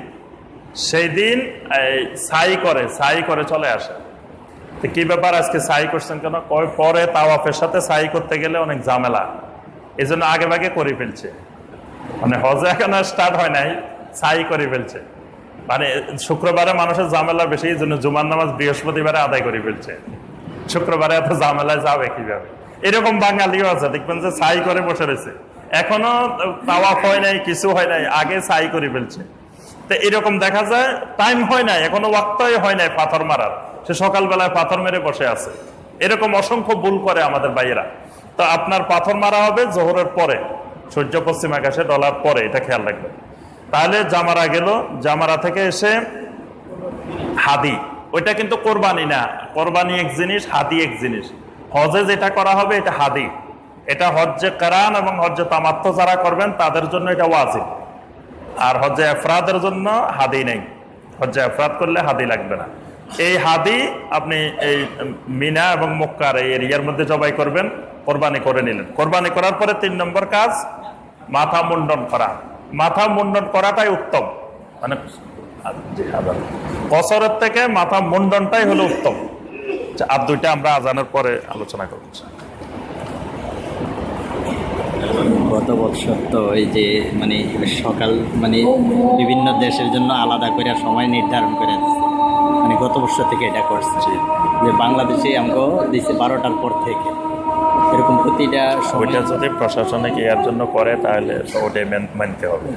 সেই দিন সাই করে চলে আসে। তো কি ব্যাপার আজকে সাই করছেন কেন? পরে তাওয়াফের সাথে সাই করতে গেলে অনেক ঝামেলা, এই জন্য আগে ভাগে করে ফেলছে। মানে হজে এখন স্টার্ট হয় নাই, সাই করে ফেলছে। মানে শুক্রবারে মানুষের ঝামেলা বেশি, এই জন্য জুমার নামাজ বৃহস্পতিবারে আদায় করে ফেলছে। শুক্রবারে এত ঝামেলায় যাবে কিভাবে? এরকম বাঙালিও আছে, দেখবেন যে সাই করে বসে রয়েছে, এখনো তাওয়াফ হয় নাই, কিছু হয় নাই, আগে সাই করে ফেলছে। তো এরকম দেখা যায় টাইম হয় নাই, এখনো ওয়াক্তই হয় নাই পাথর মারার, সে সকালবেলায় পাথর মেরে বসে আছে। এরকম অসংখ্য ভুল করে আমাদের ভাইয়েরা। তো আপনার পাথর মারা হবে জোহরের পরে, সূর্য পশ্চিম আকাশে ডলার পরে, এটা খেয়াল রাখবেন। তাহলে জামারা গেল, জামারা থেকে এসে হাদি, ওইটা কিন্তু কোরবানি না। কোরবানি এক জিনিস, হাদি এক জিনিস। হজে যেটা করা হবে এটা হাদি, এটা হজ্জে কেরান এবং হজ্জে তামাত্তু যারা করবেন তাদের জন্য এটা ওয়াজিব। আর হজ্জে এফরাদের জন্য হাদি নেই, হজ্জে এফরাদ করলে হাদি লাগবে না। এই হাদি আপনি এই মিনা এবং মক্কার এই এরিয়ার মধ্যে জবাই করবেন, কোরবানি করে নিলেন। কোরবানি করার পরে 3 নম্বর কাজ মাথা মুন্ডন করা। মাথা মুন্ডন করাটাই উত্তম, মানে কসরের থেকে মাথা মুন্ডনটাই হলো উত্তম। আর দুইটা আমরা আজানের পরে আলোচনা করব। গত বছর তো এই যে মানে সকাল মানে বিভিন্ন দেশের জন্য আলাদা করে সময় নির্ধারণ করে দিচ্ছে, মানে গত বছর থেকে এটা করছে যে বাংলাদেশে আমাকে দিচ্ছে 12টার পর থেকে, এরকম প্রতিটা ওইটা যদি প্রশাসনিক এর জন্য করে তাহলে ওটাই মানতে হবে।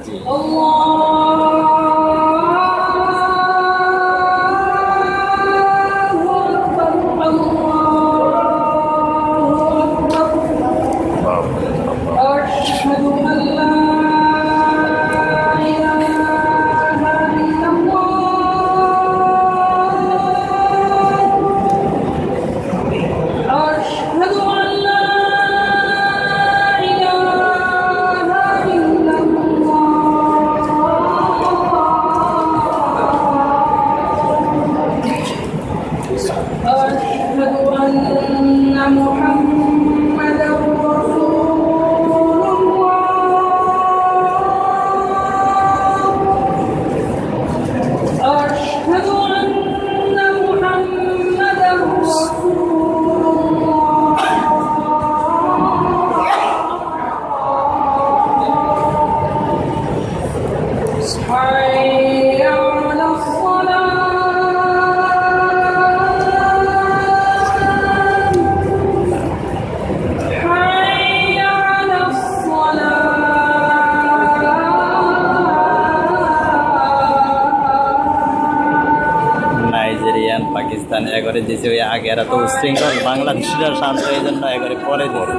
পাকিস্তান এগারে দিয়েছে, ওই আগে এরা তো উশৃঙ্খল, বাংলাদেশিরা শান্ত, এই জন্য এগারে পরে ধরে।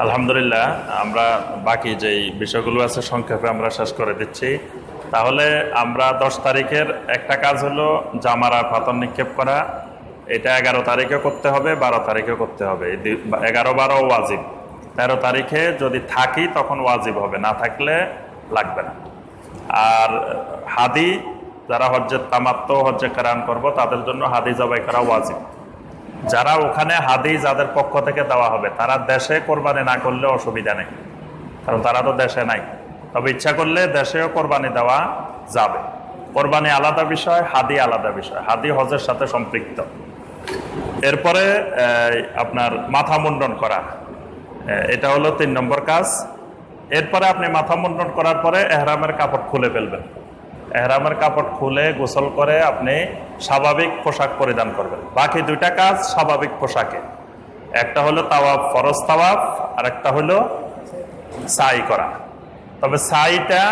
আলহামদুলিল্লাহ, আমরা বাকি যেই বিষয়গুলো আছে সংক্ষেপে আমরা শেষ করে দিচ্ছি। তাহলে আমরা 10 তারিখের একটা কাজ হলো জামারা পাথর নিক্ষেপ করা, এটা 11 তারিখে করতে হবে, 12 তারিখে করতে হবে। 11-12 ওয়াজিব, 13 তারিখে যদি থাকি তখন ওয়াজিব হবে, না থাকলে লাগবে না। আর হাদি, যারা হজ্জে তামাত্তু হজ্জে কেরান করবো তাদের জন্য হাদি জবাই করা ওয়াজিব। যারা ওখানে হাদি যাদের পক্ষ থেকে দেওয়া হবে তারা দেশে কোরবানি না করলে অসুবিধা নেই, কারণ তারা তো দেশে নাই। তবে ইচ্ছা করলে দেশেও কোরবানি দেওয়া যাবে। কোরবানি আলাদা বিষয়, হাদি আলাদা বিষয়। হাদি হজের সাথে সম্পৃক্ত। এরপরে আপনার মাথা মুন্ডন করা, এটা হলো 3 নম্বর কাজ। এরপরে আপনি মাথা মুন্ডন করার পরে এহরামের কাপড় খুলে ফেলবেন। এহরামের কাপড় খুলে গোসল করে আপনি স্বাভাবিক পোশাক পরিধান করবেন। বাকি দুইটা কাজ স্বাভাবিক পোশাকে, একটা হলো তাওয়াফ, ফরজ তাওয়াফ, আর একটা হলো সাই করা। তবে সাইটা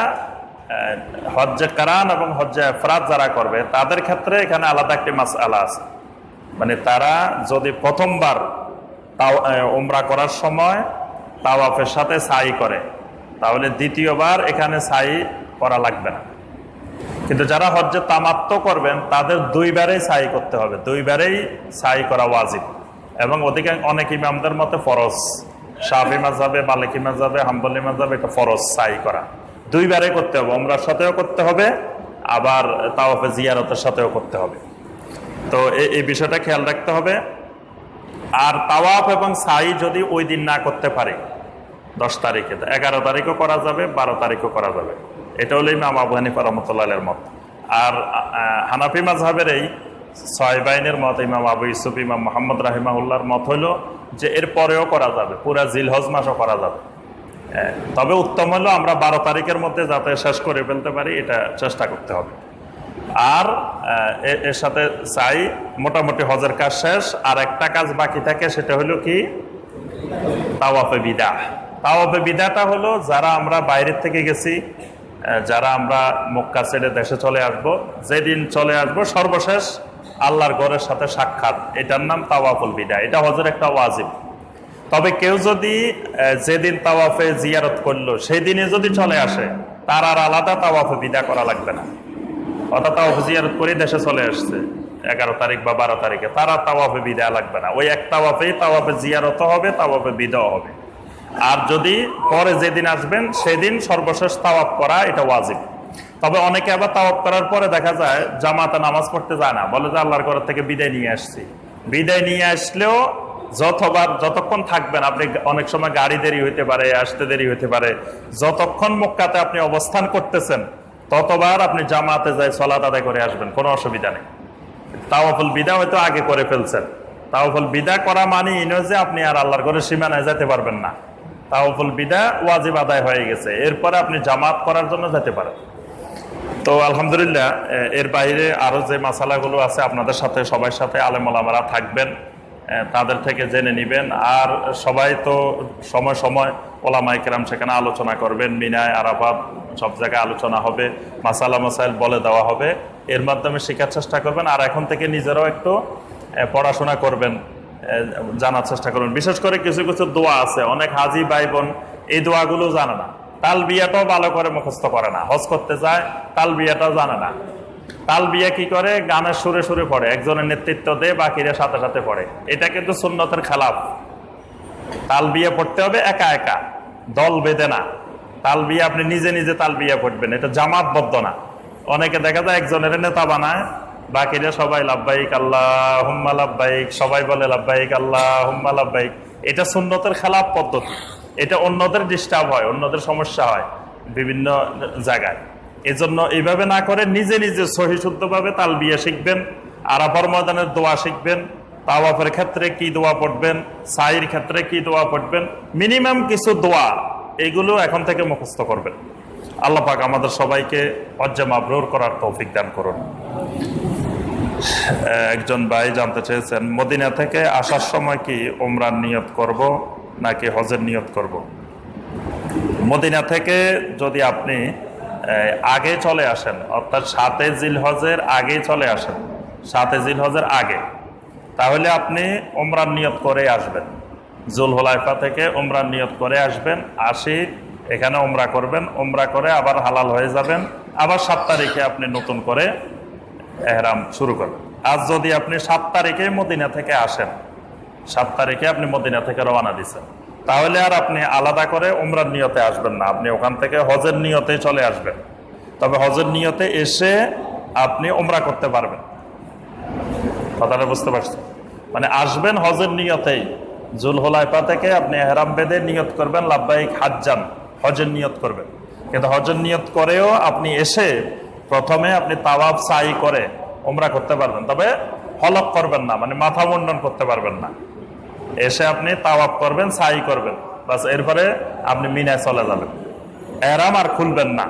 হজ্জে কারান এবং হজ্জে ইফরাদ যারা করবে তাদের ক্ষেত্রে এখানে আলাদা একটি মাসআলা আছে। মানে তারা যদি প্রথমবার উমরা করার সময় তাওয়াফের সাথে সাই করে তাহলে দ্বিতীয়বার এখানে সাই করা লাগবে না। কিন্তু যারা হজ্জে তামাত্তু করবেন তাদের দুইবারেই সাই করতে হবে, দুইবারেই সাই করা ওয়াজিব। এবং অনেক ইমামদের মতে ফরজ, শাফি মাযহাবে, মালিকি মাযহাবে, হাম্বলি মাযহাবে এটা ফরজ সাই করা, দুইবারে করতে হবে। উমরার সাথেও করতে হবে, আবার তাওয়াফে জিয়ারতের সাথেও করতে হবে। তো এই বিষয়টা খেয়াল রাখতে হবে। আর তাওয়াফ এবং সাই যদি ওই দিন না করতে পারি 10 তারিখে, 11 তারিখও করা যাবে, 12 তারিখও করা যাবে। এটা হলো ইমাম আবু হানিফা রাহমাতুল্লাহির মত। আর হানাফি মাযহাবের এই 6 বাইনের মত, ইমাম আবু ইউসুফ, ইমাম মুহাম্মদ রাহিমাহুল্লাহর মত হলো যে এর পরেও করা যাবে, পুরা জিলহজ মাসও করা যাবে। তবে উত্তম হলো আমরা 12 তারিখের মধ্যে যাতে শেষ করে ফেলতে পারি এটা চেষ্টা করতে হবে। আর এর সাথে চাই মোটামুটি হজের কাজ শেষ, আর একটা কাজ বাকি থাকে, সেটা হলো কি তাওয়াফে বিদা। তাওয়াফে বিদাটা হলো যারা আমরা বাইরের থেকে গেছি, যারা আমরা মক্কা ছেড়ে দেশে চলে আসব, যেদিন চলে আসব সর্বশেষ আল্লাহর ঘরের সাথে সাক্ষাৎ, এটার নাম তাওয়াফুল বিদা। এটা হজের একটা ওয়াজিব। তবে কেউ যদি যেদিন তাওয়াফে জিয়ারত করলো সেই দিনে যদি চলে আসে, তার আর আলাদা তাওয়াফে বিদা করা লাগবে না। অর্থাৎ তাওয়াফে জিয়ারত করে দেশে চলে আসছে 11 তারিখ বা 12 তারিখে, তার আর তাওয়াফে বিদা লাগবে না। ওই এক তাওয়াফেই তাওয়াফে জিয়ারত হবে, তাওয়াফে বিদাও হবে। আর যদি পরে যেদিন আসবেন সেদিন সর্বশেষ তাওয়াফ করা এটা ওয়াজিব। তবে অনেকে আবার তাওয়াফ করার পরে দেখা যায় জামাতে নামাজ পড়তে যায় না, বলে যে আল্লাহর ঘর থেকে বিদায় নিয়ে আসছি। বিদায় নিয়ে আসলেও যতক্ষণ থাকবেন আপনি, অনেক সময় গাড়ি দেরি হইতে পারে, আসতে দেরি হইতে পারে, যতক্ষণ মক্কাতে আপনি অবস্থান করতেছেন ততবার আপনি জামাতে যাই সালাত আদায় করে আসবেন, কোনো অসুবিধা নেই। তাওয়াফুল বিদা হয়তো আগে করে ফেলছেন। তাওয়াফুল বিদা করা মানে নয় যে আপনি আর আল্লাহর ঘরের সীমানায় যেতে পারবেন না। তাওয়াফুল বিদা ওয়াজিব আদায় হয়ে গেছে, এরপরে আপনি জামাত করার জন্য যেতে পারেন। তো আলহামদুলিল্লাহ, এর বাইরে আরো যে মাসালাগুলো আছে আপনাদের সাথে, সবার সাথে আলেম ওলামারা থাকবেন, তাদের থেকে জেনে নিবেন। আর সবাই তো সময় সময় ওলামায়ে কেরাম সেখানে আলোচনা করবেন, মিনায়, আরাফাত সব জায়গায় আলোচনা হবে, মাসালা মাসাইল বলে দেওয়া হবে, এর মাধ্যমে শেখার চেষ্টা করবেন। আর এখন থেকে নিজেরাও একটু পড়াশোনা করবেন, জানার চেষ্টা করবেন। বিশেষ করে কিছু কিছু দোয়া আছে, অনেক হাজি ভাই বোন এই দোয়াগুলো জানে না, তালবিয়াটাও ভালো করে মুখস্থ করে না, হজ করতে যায় তালবিয়াটাও জানে না। তালবিয়া কি করে, গানের সুরে সুরে পড়ে, একজনের নেতৃত্ব দেয়, বাকিরা সাথে সাথে পড়ে। এটা কিন্তু সুন্নতের খেলাফ। তালবিয়া পড়তে হবে একা একা, দল বেঁধে না। তালবিয়া আপনি নিজে নিজে তালবিয়া পড়বেন, এটা জামাতবদ্ধ না। অনেকে দেখা যায় একজনের নেতা বানায়, বাকিরা সবাই লাব্বাইক আল্লাহুম্মা লাব্বাইক, সবাই বলে লাব্বাইক আল্লাহুম্মা লাব্বাইক। এটা সুন্নতের খেলাফ পদ্ধতি। এটা অন্যদের ডিস্টার্ব হয়, অন্যদের সমস্যা হয় বিভিন্ন জায়গায়। এজন্য এইভাবে না করে নিজে নিজে সহি শুদ্ধভাবে তালবিয়া শিখবেন, আরাফার ময়দানের দোয়া শিখবেন, তাওয়াফের ক্ষেত্রে কি দোয়া পড়বেন, সাইর ক্ষেত্রে কি দোয়া পড়বেন, মিনিমাম কিছু দোয়া এগুলো এখন থেকে মুখস্থ করবেন। আল্লাহ পাক আমাদের সবাইকে হজ্জে মাবরুর করার তৌফিক দান করুন। একজন ভাই জানতে চেয়েছেন, মদিনা থেকে আসার সময় কি উমরার নিয়ত করব নাকি হজের নিয়ত করব? মদিনা থেকে যদি আপনি আগে চলে আসেন, অর্থাৎ 7 জিলহজের আগে চলে আসেন, 7 জিলহজের আগে, তাহলে আপনি উমরার নিয়ত করে আসবেন। জুলহুলাইফা থেকে উমরার নিয়ত করে আসবেন, আসি এখানে উমরা করবেন, উমরা করে আবার হালাল হয়ে যাবেন, আবার 7 তারিখে আপনি নতুন করে এহরাম শুরু করবেন। আজ যদি আপনি 7 তারিখে মদিনা থেকে আসেন, 7 তারিখে আপনি মদিনা থেকে রওনা দিচ্ছেন, তাহলে আর আপনি আলাদা করে উমরার নিয়তে আসবেন না, আপনি ওখান থেকে হজের নিয়তে চলে আসবেন। তবে হজের নিয়তে এসে আপনি উমরা করতে পারবেন। কথাটা বুঝতে পারছেন? মানে আসবেন হজের নিয়তেই, জুলহুলাইফা থেকে আপনি এহরাম বেঁধে নিয়ত করবেন লাব্বাইক হাজ্জান, হজের নিয়ত করবেন। কিন্তু হজের নিয়ত করেও আপনি এসে প্রথমে আপনি তাওয়াফ সাই করে উমরা করতে পারবেন, তবে হলক করবেন না, মানে মাথা মুন্ডন করতে পারবেন না। এসে আপনি তাওয়াফ করবেন, সাই করবেন, বাস, এরপরে আপনি মিনায় চলে যাবেন। এহরাম আর খুলবেন না।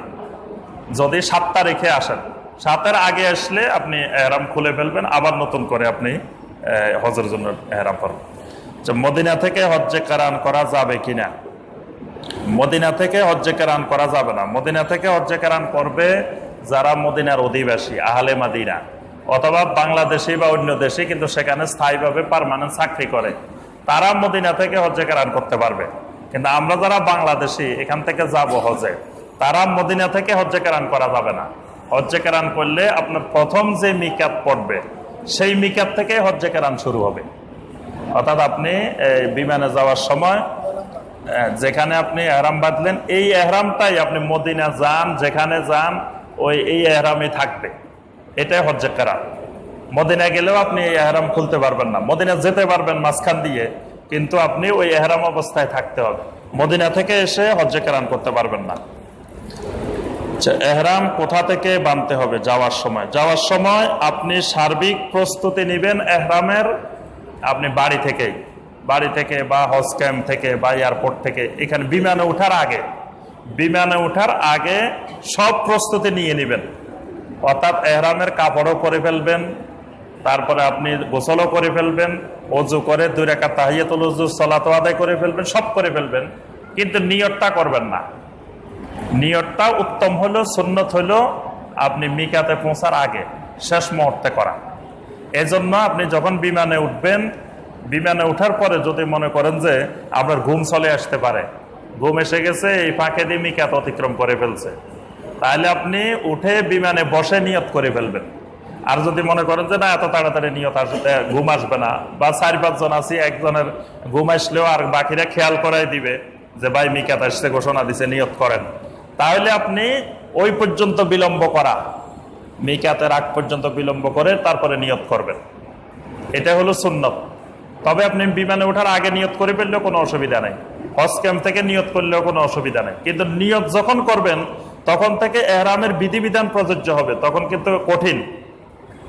যদি 7 তারিখে আসেন, 7-এর আগে আসলে আপনি এহরাম খুলে ফেলবেন, আবার নতুন করে আপনি হজের জন্য এহরাম করবেন। মদিনা থেকে হজ্জে কারান করা যাবে কিনা? মদিনা থেকে হজ্জে কারান করা যাবে না। মদিনা থেকে হজ্জে কারান করবে যারা মদিনার অধিবাসী, আহলে মাদিনা, অথবা বাংলাদেশি বা অন্য দেশে কিন্তু সেখানে স্থায়ীভাবে পার্মানেন্ট চাকরি করে, তারা মদিনা থেকে হজ্জে কারান করতে পারবে। কিন্তু আমরা যারা বাংলাদেশি এখান থেকে যাব হজে, তারা মদিনা থেকে হজ্জে কারান করা যাবে না। হজ্জে কারান করলে আপনার প্রথম যে মিকাত পড়বে সেই মিকাত থেকে হজ্জে কারান শুরু হবে। অর্থাৎ আপনি বিমানে যাওয়ার সময় যেখানে আপনি এহরাম বাঁধলেন, এই এহরামটাই আপনি মদিনা যান, যেখানে যান এই এহরামই থাকবে। এটাই হজ্জে কারান। মদিনা গেলেও আপনি এই এহরাম খুলতে পারবেন না। মদিনা যেতে পারবেন মাঝখান দিয়ে, কিন্তু আপনি ওই এহরাম অবস্থায় থাকতে হবে। মদিনা থেকে এসে হজ্জে কারান করতে পারবেন না। এহরাম কোথা থেকে বাঁধতে হবে? যাওয়ার সময়। যাওয়ার সময় আপনি সার্বিক প্রস্তুতি নেবেন এহরামের, আপনি বাড়ি থেকে বা হজ ক্যাম্প থেকে বা এয়ারপোর্ট থেকে, এখানে বিমানে ওঠার আগে সব প্রস্তুতি নিয়ে নেবেন। অর্থাৎ এহরামের কাপড়ও করে ফেলবেন, তারপরে আপনি গোসলও করে ফেলবেন, ওযু করে 2 রাকাত তাহিয়াতুল ওযু সালাত আদায় করে ফেলবেন, সব করে ফেলবেন। কিন্তু নিয়তটা করবেন না। নিয়তটা উত্তম হলো, সুন্নত হলো আপনি মিকাতে পৌঁছার আগে শেষ মুহূর্তে করা। এজন্য আপনি যখন বিমানে উঠবেন, বিমানে ওঠার পরে যদি মনে করেন যে আপনার ঘুম চলে আসতে পারে, ঘুম এসে গেছে, এই ফাঁকে দিয়ে মিকাত অতিক্রম করে ফেলছে, তাহলে আপনি উঠে বিমানে বসে নিয়ত করে ফেলবেন। আর যদি মনে করেন যে না এত তাড়াতাড়ি নিয়ত আসবে, ঘুম আসবে না, বা 4-5 জন আছি, একজনের ঘুম আসলেও আর বাকিরা খেয়াল করাই দিবে যে ভাই মিকাত আসছে, ঘোষণা দিছে, নিয়ত করেন, তাহলে আপনি ওই পর্যন্ত বিলম্ব করা, মিকাতের আগ পর্যন্ত বিলম্ব করে তারপরে নিয়ত করবেন। এটা হলো সুন্নত। তবে আপনি বিমানে ওঠার আগে নিয়ত করে ফেললেও কোনো অসুবিধা নেই, হজ ক্যাম্প থেকে নিয়ত করলেও কোনো অসুবিধা নেই। কিন্তু নিয়ত যখন করবেন তখন থেকে এহরামের বিধিবিধান প্রযোজ্য হবে, তখন কিন্তু কঠিন।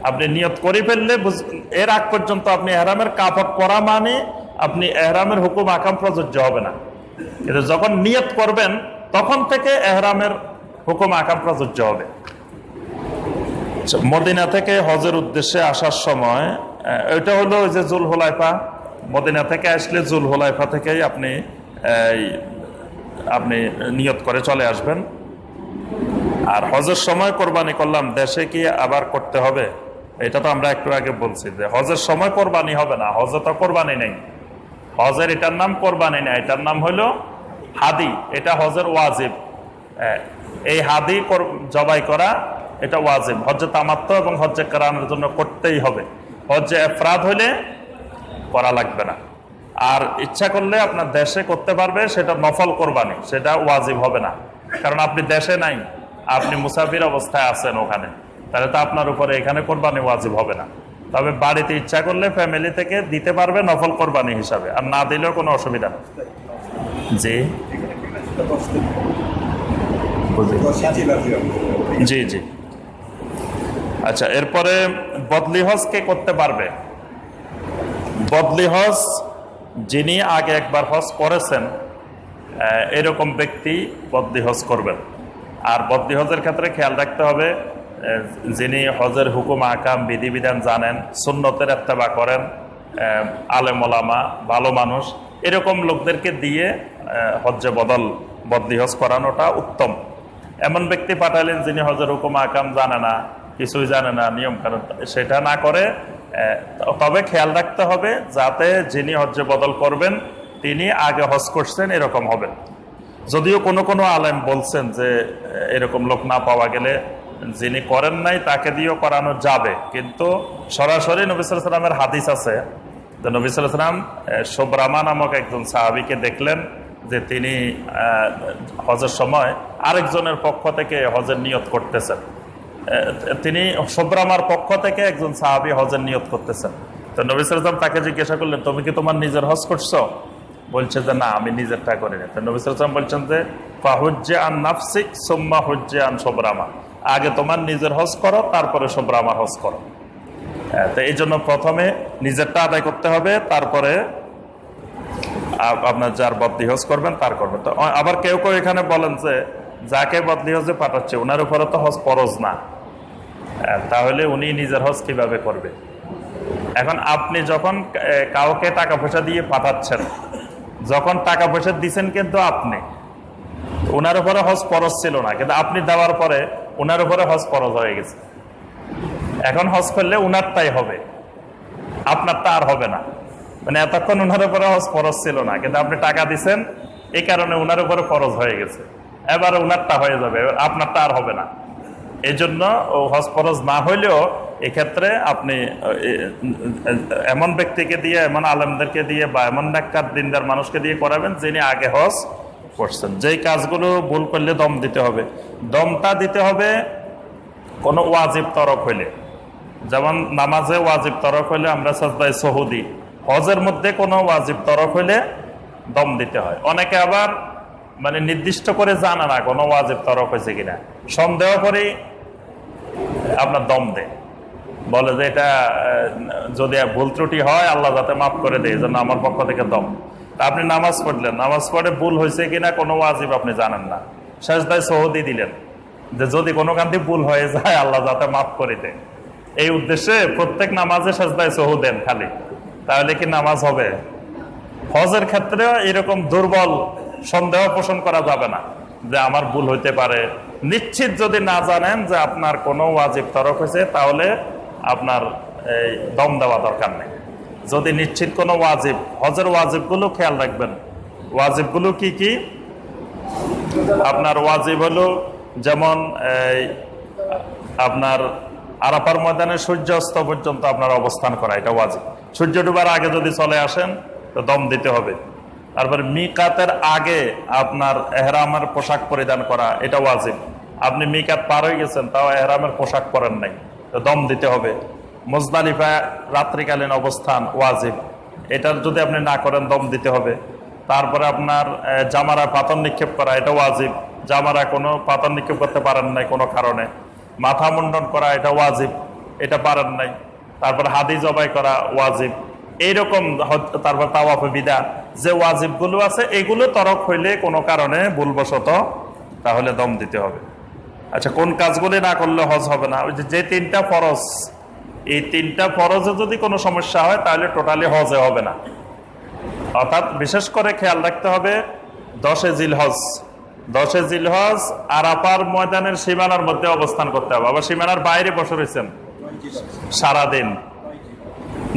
আপনি নিয়ত করে ফেললে এর আগ পর্যন্ত আপনি এহরামের কাপড় পরা মানে আপনি এহরামের হুকুম আকাম প্রযোজ্য হবে না। কিন্তু যখন নিয়ত করবেন তখন থেকে এহরামের হুকুম আকাম প্রযোজ্য হবে। মদিনা থেকে হজের উদ্দেশ্যে আসার সময় এটা হলো যে জুলহুলাইফা, মদিনা থেকে আসলে জুলহুলাইফা থেকেই আপনি নিয়ত করে চলে আসবেন। আর হজের সময় কোরবানি করলাম, দেশে কি আবার করতে হবে? এটা তো আমরা একটু আগে বলছি যে হজের সময় কোরবানি হবে না, হজে তো কোরবানি নেই। হজের এটার নাম কোরবানি না, এটার নাম হলো হাদি। এটা হজের ওয়াজিব। এই হাদি জবাই করা এটা ওয়াজিব, হজ্জে তামাত্তু এবং হজ্জে কারানের জন্য করতেই হবে। হজ্জে ইফরাদ হলে করা লাগবে না। আর ইচ্ছা করলে আপনার দেশে করতে পারবে, সেটা নফল কোরবানি, সেটা ওয়াজিব হবে না। কারণ আপনি দেশে নাই, আপনি মুসাফির অবস্থায় আছেন ওখানে, তাহলে তো আপনার উপরে এখানে কোরবানি ওয়াজিব হবে না। তবে বাড়িতে ইচ্ছা করলে ফ্যামিলি থেকে দিতে পারবে নফল কোরবানি হিসাবে, আর না দিলেও কোনো অসুবিধা নেই। জি জি জি আচ্ছা, এরপরে বদলি হজ কে করতে পারবে? বদলি হজ যিনি আগে একবার হজ করেছেন এরকম ব্যক্তি বদলি হজ করবেন। আর বদলি হজের ক্ষেত্রে খেয়াল রাখতে হবে, যিনি হজের হুকুম আকাম বিধিবিধান জানেন, সুন্নতের ইত্তেবা করেন, আলেম ওলামা, ভালো মানুষ, এরকম লোকদেরকে দিয়ে হজ্জে বদলি হজ করানোটা উত্তম। এমন ব্যক্তি পাঠালেন যিনি হজের হুকুম আকাম জানে না, কিছুই জানে না, নিয়ম কানুন, সেটা না করে, তবে খেয়াল রাখতে হবে যাতে যিনি হজ্জে বদল করবেন তিনি আগে হজ করছেন এরকম হবেন। যদিও কোনো কোনো আলেম বলছেন যে এরকম লোক না পাওয়া গেলে যিনি করেন নাই তাকে দিয়েও করানো যাবে, কিন্তু সরাসরি নবী সাল্লাল্লাহু আলাইহি ওয়াসাল্লামের হাদিস আছে যে নবী সাল্লাল্লাহু আলাইহি ওয়াসাল্লাম শুবরামা নামক একজন সাহাবীকে দেখলেন যে তিনি হজের সময় আরেকজনের পক্ষ থেকে হজের নিয়ত করতেছেন। তিনি শুবরামার পক্ষ থেকে একজন সাহাবী হজের নিয়ত করতেছেন। তো নবী সাল্লাল্লাহু আলাইহি ওয়াসাল্লাম তাকে জিজ্ঞাসা করলেন, তুমি কি তোমার নিজের হজ করছো? বলছে যে না, আমি নিজেরটা করিনি। তো নবী সাল্লাল্লাহু আলাইহি ওয়াসাল্লাম বলছেন যে ফাহুজ্জে আন নাফসিক সুম্মা হুজ্জে আন শুবরামা, আগে তোমার নিজের হজ করো, তারপরে শুবরামার হজ করো। তো এই জন্য প্রথমে নিজেরটা আদায় করতে হবে, তারপরে আপনার যার বদলি হজ করবেন তার করবেন। তো আবার কেউ কেউ এখানে বলেন যে যাকে বদলি হজে পাঠাচ্ছে ওনার উপরে তো হজ ফরজ না, তাহলে উনি নিজের হজ কিভাবে করবে? এখন আপনি যখন কাউকে টাকা পয়সা দিয়ে পাঠাচ্ছেন, যখন টাকা পয়সা দিচ্ছেন কিন্তু আপনি, ওনার উপরে হজ ফরজ ছিল না, কিন্তু আপনি দেওয়ার পরে ওনার উপরে হজ ফরজ হয়ে গেছে। এখন হজ করলে উনারটাই হবে, আপনারটা আর হবে না। মানে এতক্ষণ ওনার উপরে হজ ফরজ ছিল না, কিন্তু আপনি টাকা দিচ্ছেন, এই কারণে ওনার উপরে ফরজ হয়ে গেছে। এবার ওনারটা হয়ে যাবে, আপনারটা আর হবে না। এই জন্য হজ ফরজ না হইলেও এক্ষেত্রে আপনি এমন ব্যক্তিকে দিয়ে, এমন আলেমদেরকে দিয়ে বা এমন নেককার দিনদার মানুষকে দিয়ে করাবেন যিনি আগে হজ করছেন। যেই কাজগুলো ভুল করলে দম দিতে হবে, দমটা দিতে হবে কোনো ওয়াজিব তরক হইলে। যেমন নামাজে ওয়াজিব তরক হইলে আমরা সাজদায়ে সাহু দিই, হজের মধ্যে কোনো ওয়াজিব তরক হইলে দম দিতে হয়। অনেকে আবার মানে নির্দিষ্ট করে জানে না কোনো ওয়াজিব তরক হয়েছে কিনা, সন্দেহ করেই আপনার দম দেয়, বলে যে এটা যদি ভুল ত্রুটি হয় আল্লাহ যাতে মাফ করে দেয়, জন্য আমার পক্ষ থেকে দম। তা আপনি নামাজ পড়লেন, নামাজ পড়ে ভুল হয়েছে কিনা কোনো ওয়াজিব আপনি জানেন না, সাজদায়ে সাহু দিলেন যে যদি কোনো কান্তি ভুল হয়ে যায় আল্লাহ যাতে মাফ করে দেয়, এই উদ্দেশ্যে প্রত্যেক নামাজে সাজদায়ে সাহু দেন খালি, তাহলে কি নামাজ হবে? হজের ক্ষেত্রে এরকম দুর্বল সন্দেহ পোষণ করা যাবে না যে আমার ভুল হইতে পারে। নিশ্চিত যদি না জানেন যে আপনার কোনো ওয়াজিব তরক হয়েছে, তাহলে আপনার এই দম দেওয়া দরকার নেই। যদি নিশ্চিত কোনো ওয়াজিব, হজের ওয়াজিবগুলো খেয়াল রাখবেন। ওয়াজিবগুলো কি কি? আপনার ওয়াজিব হলো যেমন আপনার আরাফার ময়দানে সূর্য অস্ত পর্যন্ত আপনার অবস্থান করা, এটা ওয়াজিব। সূর্য ডুবার আগে যদি চলে আসেন তো দম দিতে হবে। তারপরে মিকাতের আগে আপনার এহরামের পোশাক পরিধান করা, এটা ওয়াজিব। আপনি মিকাত পার হয়ে গেছেন তাও এহরামের পোশাক পরেন নাই, তো দম দিতে হবে। মুজদালিফা রাত্রিকালীন অবস্থান ওয়াজিব, এটার যদি আপনি না করেন দম দিতে হবে। তারপরে আপনার জামারা পাথর নিক্ষেপ করা, এটা ওয়াজিব। জামারা কোনো পাথর নিক্ষেপ করতে পারেন নাই কোনো কারণে। মাথা মুন্ডন করা, এটা ওয়াজিব, এটা পারেন নাই। তারপর হাদি জবাই করা ওয়াজিব, এইরকম। তারপর তাওয়াফে বিদা, যে ওয়াজিবগুলো আছে এগুলো তরক হইলে কোনো কারণে ভুলবশত, তাহলে দম দিতে হবে। আচ্ছা, কোন কাজগুলি না করলে হজ হবে না? ওই যে তিনটা ফরজ, এই তিনটা ফরজে যদি কোনো সমস্যা হয় তাহলে টোটালি হজে হবে না। অর্থাৎ বিশেষ করে খেয়াল রাখতে হবে 10 জিলহজ, 10 জিলহজ আরাফার ময়দানের সীমানার মধ্যে অবস্থান করতে হবে। আবার সীমানার বাইরে বসে রয়েছেন সারাদিন।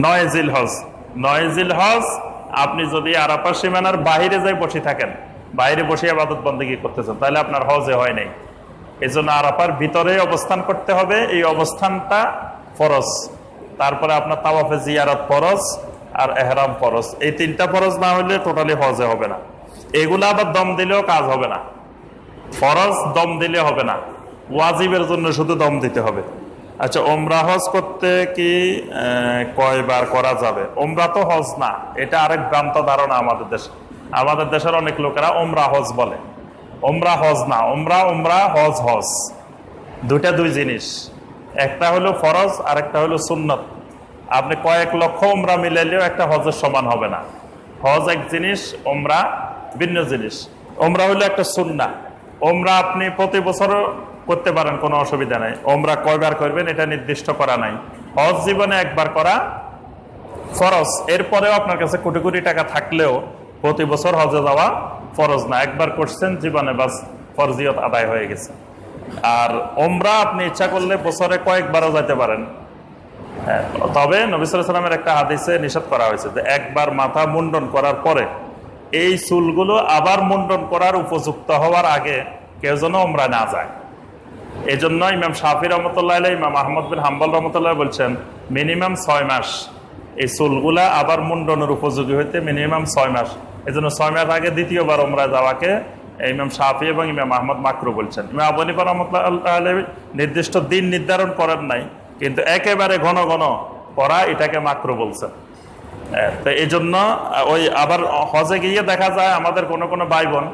9 জিলহজ, 9 জিলহজ আপনি যদি আরাফার সীমানার বাইরে যাই বসে থাকেন, বাইরে বসে ইবাদত বন্দেগী করতেছেন, তাহলে আপনার হজে হয় নাই। এই জন্য আরাফার ভিতরে অবস্থান করতে হবে, এই অবস্থানটা ফরজ। তারপরে আপনার তাওয়াফে জিয়ারত ফরজ আর এহরাম ফরজ, এই তিনটা ফরজ না হলে টোটালি হজে হবে না। এগুলো আবার দম দিলেও কাজ হবে না, ফরজ দম দিলে হবে না, ওয়াজিবের জন্য শুধু দম দিতে হবে। আচ্ছা, ওমরা হজ করতে কি কয়বার করা যাবে? ওমরা তো হজ না, এটা আরেক ভ্রান্ত ধারণা আমাদের দেশে। আমাদের দেশের অনেক লোকেরা ওমরা হজ বলে, ওমরা হজ না। ওমরা ওমরা, হজ হজ, দুটা দুই জিনিস। একটা হলো ফরজ আর একটা হলো সুন্নত। আপনি কয়েক লক্ষ ওমরা মিলাইলেও একটা হজের সমান হবে না। হজ এক জিনিস, ওমরা ভিন্ন জিনিস। ওমরা হলো একটা সুন্নাহ। ওমরা আপনি প্রতি বছরও করতে পারেন, কোনো অসুবিধা নাই। ওমরা কয়বার করবেন এটা নির্দিষ্ট করা নাই। হজ জীবনে একবার করা ফরজ, এরপরেও আপনার কাছে কোটি কোটি টাকা থাকলেও প্রতি বছর হজে যাওয়া ফরজ না। একবার করছেন জীবনে, বাস ফরজিয়ত আদায় হয়ে গেছে। আর ওমরা আপনি ইচ্ছা করলে বছরে কয়েকবারও যেতে পারেন। হ্যাঁ, তবে নবী সাল্লাল্লাহু আলাইহি ওয়াসাল্লামের একটা হাদিসে নিষেধ করা হয়েছে যে একবার মাথা মুন্ডন করার পরে এই চুলগুলো আবার মুন্ডন করার উপযুক্ত হওয়ার আগে কেউ যেন ওমরা না যায়। এই জন্য ইমাম শাফি রহমতুল্লাহ আলাইহি, ইমাম আহমদ বিন হাম্বল রহমতুল্লাহ বলছেন মিনিমাম 6 মাস এই চুলগুলা আবার মুন্ডনের উপযোগী হইতে মিনিমাম 6 মাস। এই জন্য 6 মাস আগে দ্বিতীয়বার ওমরা যাওয়াকে ইমাম শাফি এবং ইমাম আহমদ মাকরু বলছেন। ইমাম আবু হানিফা রহমতুল্লাহ আলাইহি নির্দিষ্ট দিন নির্ধারণ করেন নাই, কিন্তু একেবারে ঘন ঘন করা এটাকে মাকরু বলছেন। তো এই জন্য ওই আবার হজে গিয়ে দেখা যায় আমাদের কোনো কোনো ভাই বোন,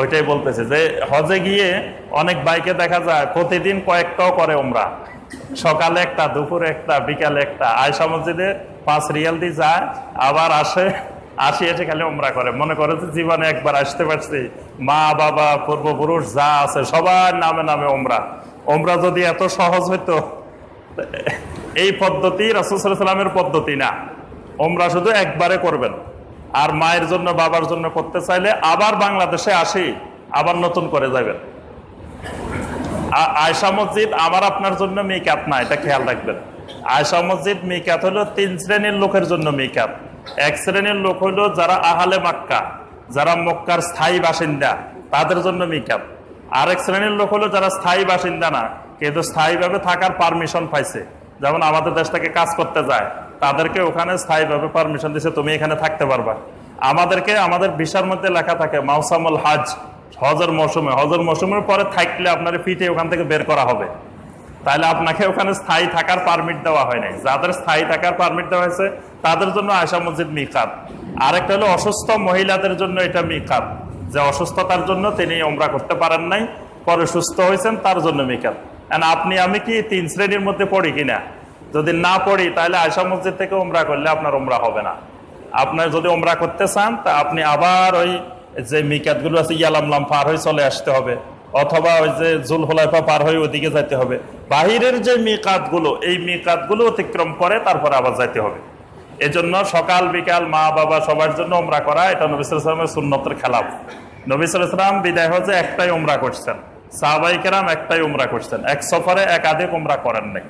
ওইটাই বলতেছে যে হজে গিয়ে অনেক ভাইকে দেখা যায় প্রতিদিন কয়েকটাও করে ওমরা, সকালে একটা, দুপুরে একটা, বিকালে একটা। আয়েশা মসজিদে 5 রিয়াল দিয়ে যায়, আবার আসে আসি এসে খালি ওমরা করে, মনে করে যে জীবনে একবার আসতে পারছি, মা বাবা পূর্বপুরুষ যা আছে সবার নামে নামে ওমরা। ওমরা যদি এত সহজ হইতো, এই পদ্ধতি রাসূল সাল্লাল্লাহু আলাইহি ওয়াসাল্লামের পদ্ধতি না। ওমরা শুধু একবারে করবেন, আর মায়ের জন্য বাবার জন্য করতে চাইলে আবার বাংলাদেশে আসি, আবার নতুন করে যাবেন। আয়েশা মসজিদ আমার আপনার জন্য মিকাত না, এটা খেয়াল রাখবেন। আয়েশা মসজিদ মিকাত হলো 3 শ্রেণীর লোকের জন্য মিকাত। এক শ্রেণীর লোক হলো যারা আহলে মক্কা, যারা মক্কার স্থায়ী বাসিন্দা, তাদের জন্য মিকাত। আরেক শ্রেণীর লোক হলো যারা স্থায়ী বাসিন্দা না, কিন্তু স্থায়ীভাবে থাকার পারমিশন পাইছে, যেমন আমাদের দেশ থেকে কাজ করতে যায়, তাদেরকে ওখানে স্থায়ীভাবে পারমিশন দিছে, তুমি এখানে থাকতে পারবা। আমাদেরকে আমাদের ভিসার মধ্যে লেখা থাকে মাউসামুল হজ, হজের মৌসুমে, হজের মৌসুমের পরে থাকলে আপনার ফিটে ওখান থেকে বের করা হবে। তাহলে আপনাকে ওখানে স্থায়ী থাকার পারমিট দেওয়া হয় নাই। যাদের স্থায়ী থাকার পারমিট দেওয়া হয়েছে তাদের জন্য আয়েশা মসজিদ মিকাত। আরেকটা হলো অসুস্থ মহিলাদের জন্য এটা মিকাত, যে অসুস্থতার জন্য তিনি ওমরা করতে পারেন নাই, পরে সুস্থ হয়েছেন, তার জন্য মিকাত। আপনি আমি কি 3 শ্রেণীর মধ্যে পড়ি কিনা? যদি না পড়ি তাহলে আয়েশা মসজিদ থেকে ওমরা করলে আপনার ওমরা হবে না। আপনার যদি ওমরা করতে চান তা আপনি আবার ওই যে মিকাত গুলো আছে ইয়ালামলাম পার হয়ে চলে আসতে হবে, অথবা ওই যে জুলহুলাইফা পার হয়ে ওদিকে যেতে হবে। বাহিরের যে মিকাত গুলো, এই মিকাত গুলো অতিক্রম করে তারপরে আবার যাইতে হবে। এজন্য সকাল বিকাল মা বাবা সবার জন্য ওমরা করা, এটা নবী সাল্লাল্লাহু আলাইহি ওয়াসাল্লামের সুন্নতের খেলাফ। নবী সাল্লাল্লাহু আলাইহি ওয়াসাল্লাম বিদায় হজে একটাই ওমরা করছেন, সাহাবায়ে কেরাম একটাই ওমরা করছেন, এক সফরে একাধিক ওমরা করেন নাই।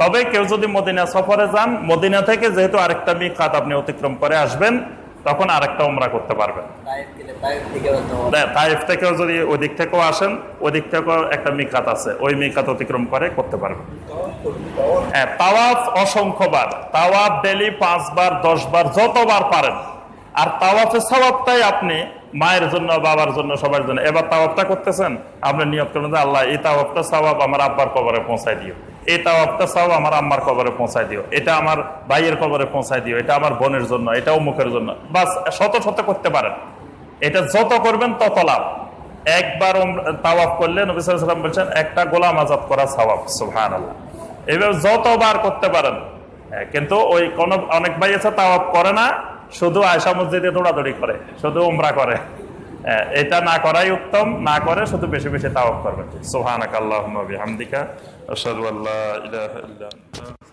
তবে কেউ যদি মদিনা সফরে যান, মদিনা থেকে যেহেতু আরেকটা মিকাত আপনি অতিক্রম করে আসবেন, তখন আরেকটা ওমরা করতে পারবেন। তাইফ থেকেও যদি ওদিক থেকেও আসেন, ওদিক থেকেও একটা মিকাত আছে, ওই মিকাত অতিক্রম করে করতে পারবেন। তাওয়াফ অসংখ্যবার, তাওয়াফ ডেলি 5 বার 10 বার যতবার পারেন। আর তাওয়াফের সওয়াবটাই আপনি মায়ের জন্য, বাবার জন্য, সবার জন্য। এবার তাওয়াফটা করতেছেন, আপনি নিয়ত করেন যে আল্লাহ এই তাওয়াফটা সওয়াব আমার আব্বার কবরে পৌঁছায় দিও, এই তাওয়াফটা সওয়াব আমার আম্মার কবরে পৌঁছায় দিও, এটা আমার ভাইয়ের কবরে পৌঁছায় দিও, এটা আমার বোনের জন্য, এটা অমুকের জন্য। বাস শত শত করতে পারেন। এটা যত করবেন তত লাভ। একবার তাওয়াফ করলে নবী সাল্লাল্লাহু আলাইহি ওয়াসাল্লাম বলছেন একটা গোলাম আযাদ করা সওয়াব। সুবহানাল্লাহ। এবার যতবার করতে পারেন। কিন্তু ওই কোন অনেক ভাই আছে তাওয়াফ করে না, শুধু আয়েশা মসজিদে দৌড়াদৌড়ি করে, শুধু উমরা করে। এটা না করাই উত্তম, না করে শুধু বেশি বেশি তাওয়াফ করবেন। সুবহানাকাল্লাহুম্মা বিহামদিকা আশহাদু আল্লা ইলাহা ইল্লা আনতা